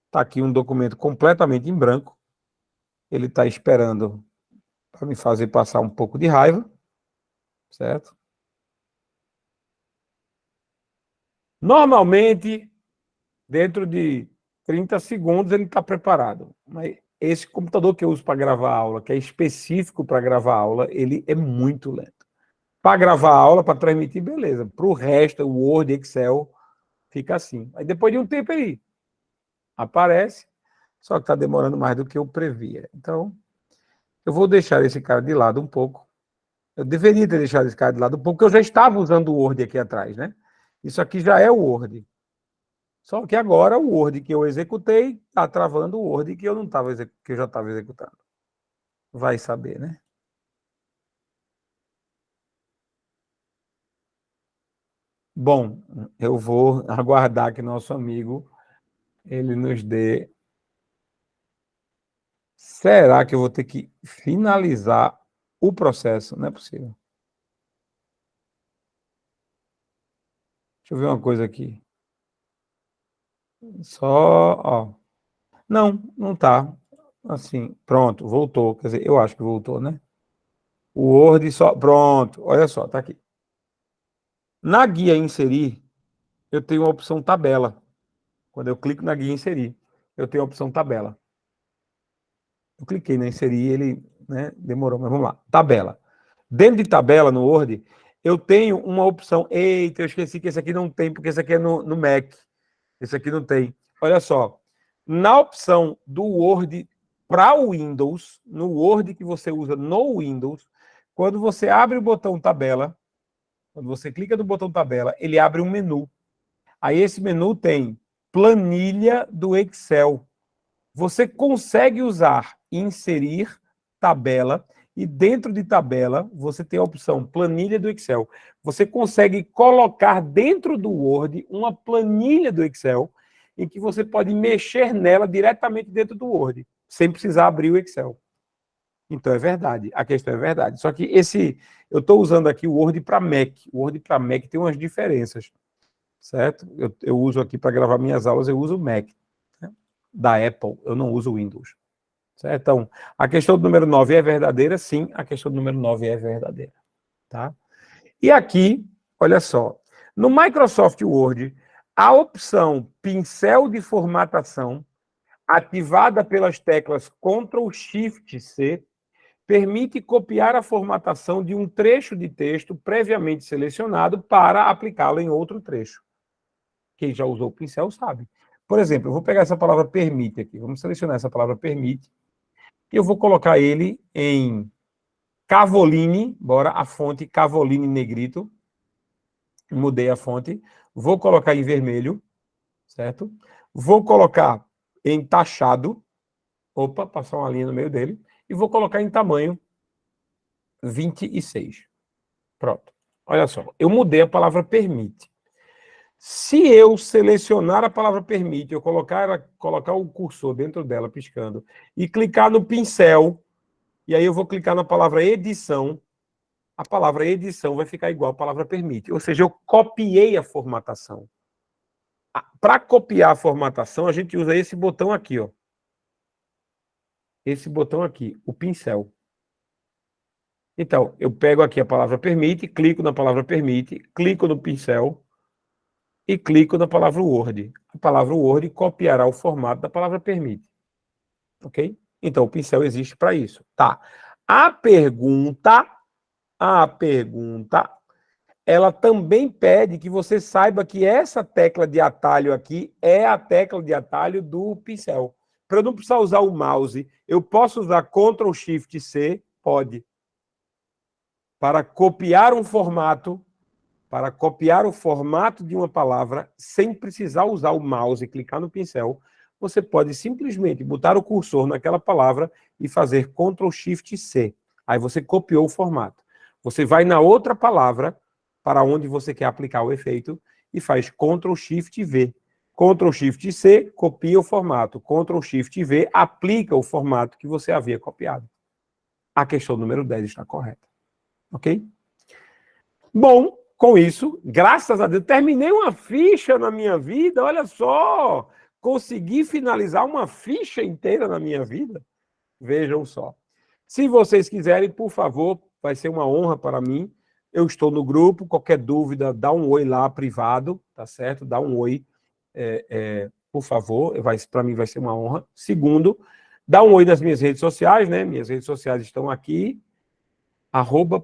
Está aqui um documento completamente em branco. Ele está esperando para me fazer passar um pouco de raiva. Certo? Normalmente, dentro de 30 segundos, ele está preparado. Mas esse computador que eu uso para gravar aula, que é específico para gravar aula, ele é muito lento. Para gravar aula, para transmitir, beleza. Para o resto, o Word, Excel, fica assim. Aí depois de um tempo ele aparece, só que está demorando mais do que eu previa. Então, eu vou deixar esse cara de lado um pouco. Eu deveria ter deixado esse cara de lado um pouco, porque eu já estava usando o Word aqui atrás, né? Isso aqui já é o Word. Só que agora o Word que eu executei está travando o Word que eu não estava que eu já estava executando. Vai saber, né? Bom, eu vou aguardar que nosso amigo ele nos dê. Será que eu vou ter que finalizar o processo? Não é possível. Deixa eu ver uma coisa aqui. Só, ó. Não, não tá. Assim, pronto, voltou. Quer dizer, eu acho que voltou, né? O Word só. Pronto, olha só, tá aqui. Na guia inserir, eu tenho a opção tabela. Quando eu clico na guia inserir, eu tenho a opção tabela. Eu cliquei na inserir, ele, né, demorou, mas vamos lá. Tabela. Dentro de tabela, no Word, eu tenho uma opção. Eita, eu esqueci que esse aqui não tem, porque esse aqui é no Mac. Esse aqui não tem. Olha só. Na opção do Word para o Windows, no Word que você usa no Windows, quando você abre o botão tabela, quando você clica no botão tabela, ele abre um menu. Aí esse menu tem planilha do Excel. Você consegue usar inserir tabela e dentro de tabela você tem a opção planilha do Excel. Você consegue colocar dentro do Word uma planilha do Excel em que você pode mexer nela diretamente dentro do Word, sem precisar abrir o Excel. Então é verdade, a questão é verdade. Só que eu estou usando aqui o Word para Mac. O Word para Mac tem umas diferenças, certo? Eu uso aqui para gravar minhas aulas, eu uso o Mac, né? Da Apple, eu não uso o Windows. Certo? Então, a questão do número 9 é verdadeira? Sim, a questão do número 9 é verdadeira. Tá? E aqui, olha só, no Microsoft Word, a opção pincel de formatação, ativada pelas teclas Ctrl Shift C, permite copiar a formatação de um trecho de texto previamente selecionado para aplicá-lo em outro trecho. Quem já usou o pincel sabe. Por exemplo, eu vou pegar essa palavra permite aqui, vamos selecionar essa palavra permite, e eu vou colocar ele em Cavoline, bora, a fonte Cavoline Negrito, mudei a fonte, vou colocar em vermelho, certo? Vou colocar em taxado, opa, passar uma linha no meio dele, e vou colocar em tamanho 26. Pronto. Olha só, eu mudei a palavra permite. Se eu selecionar a palavra permite, eu colocar o cursor dentro dela, piscando, e clicar no pincel, e aí eu vou clicar na palavra edição, a palavra edição vai ficar igual à palavra permite. Ou seja, eu copiei a formatação. Para copiar a formatação, a gente usa esse botão aqui, ó. Esse botão aqui, o pincel. Então, eu pego aqui a palavra permite, clico na palavra permite, clico no pincel e clico na palavra Word. A palavra Word copiará o formato da palavra permite. Ok? Então, o pincel existe para isso. Tá. A pergunta, ela também pede que você saiba que essa tecla de atalho aqui é a tecla de atalho do pincel. Para eu não precisar usar o mouse, eu posso usar Ctrl Shift C, pode. Para copiar um formato, para copiar o formato de uma palavra, sem precisar usar o mouse e clicar no pincel, você pode simplesmente botar o cursor naquela palavra e fazer Ctrl Shift C. Aí você copiou o formato. Você vai na outra palavra, para onde você quer aplicar o efeito, e faz Ctrl Shift V. Ctrl Shift C, copia o formato. Ctrl Shift V, aplica o formato que você havia copiado. A questão número 10 está correta. Ok? Bom, com isso, graças a Deus, terminei uma ficha na minha vida, olha só, consegui finalizar uma ficha inteira na minha vida. Vejam só. Se vocês quiserem, por favor, vai ser uma honra para mim. Eu estou no grupo, qualquer dúvida, dá um oi lá, privado, tá certo? Dá um oi, por favor, para mim vai ser uma honra. Segundo, Dá um oi nas minhas redes sociais, né? Minhas redes sociais estão aqui,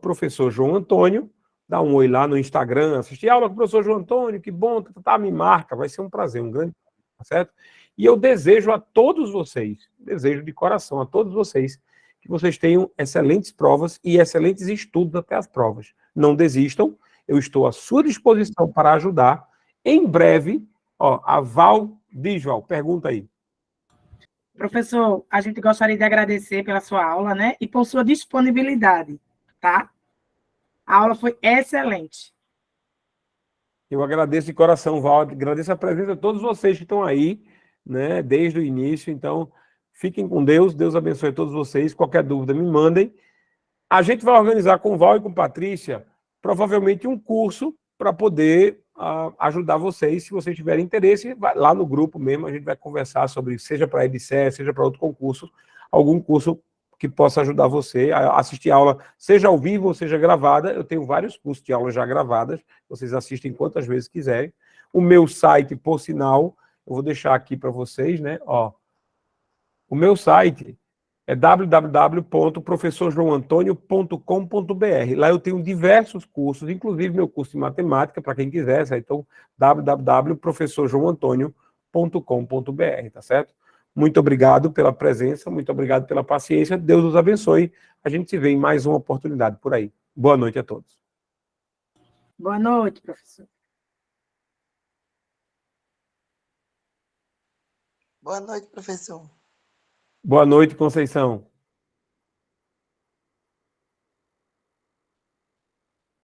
@professor João Antônio. Dá um oi lá no Instagram, assistir aula com o professor João Antônio, que bom, me marca, vai ser um prazer, um grande, tá certo? E eu desejo a todos vocês, desejo de coração a todos vocês, que vocês tenham excelentes provas e excelentes estudos até as provas. Não desistam, eu estou à sua disposição para ajudar. Em breve, ó, a Val Disval, pergunta aí. Professor, a gente gostaria de agradecer pela sua aula, né? E por sua disponibilidade, tá? A aula foi excelente. Eu agradeço de coração, Val, agradeço a presença de todos vocês que estão aí, né, desde o início. Então, fiquem com Deus, Deus abençoe a todos vocês. Qualquer dúvida, me mandem. A gente vai organizar com o Val e com Patrícia, provavelmente um curso para poder ajudar vocês, se vocês tiverem interesse, vai lá no grupo mesmo, a gente vai conversar sobre, seja para a EBSER, seja para outro concurso, algum curso que possa ajudar você a assistir a aula, seja ao vivo ou seja gravada. Eu tenho vários cursos de aulas já gravadas, vocês assistem quantas vezes quiserem. O meu site, por sinal, eu vou deixar aqui para vocês, né? Ó, o meu site é www.professorjoaoantonio.com.br. Lá eu tenho diversos cursos, inclusive meu curso de matemática, para quem quiser, certo? Então, www.professorjoaoantonio.com.br, tá certo? Muito obrigado pela presença, muito obrigado pela paciência. Deus os abençoe. A gente se vê em mais uma oportunidade por aí. Boa noite a todos. Boa noite, professor. Boa noite, professor. Boa noite, Conceição.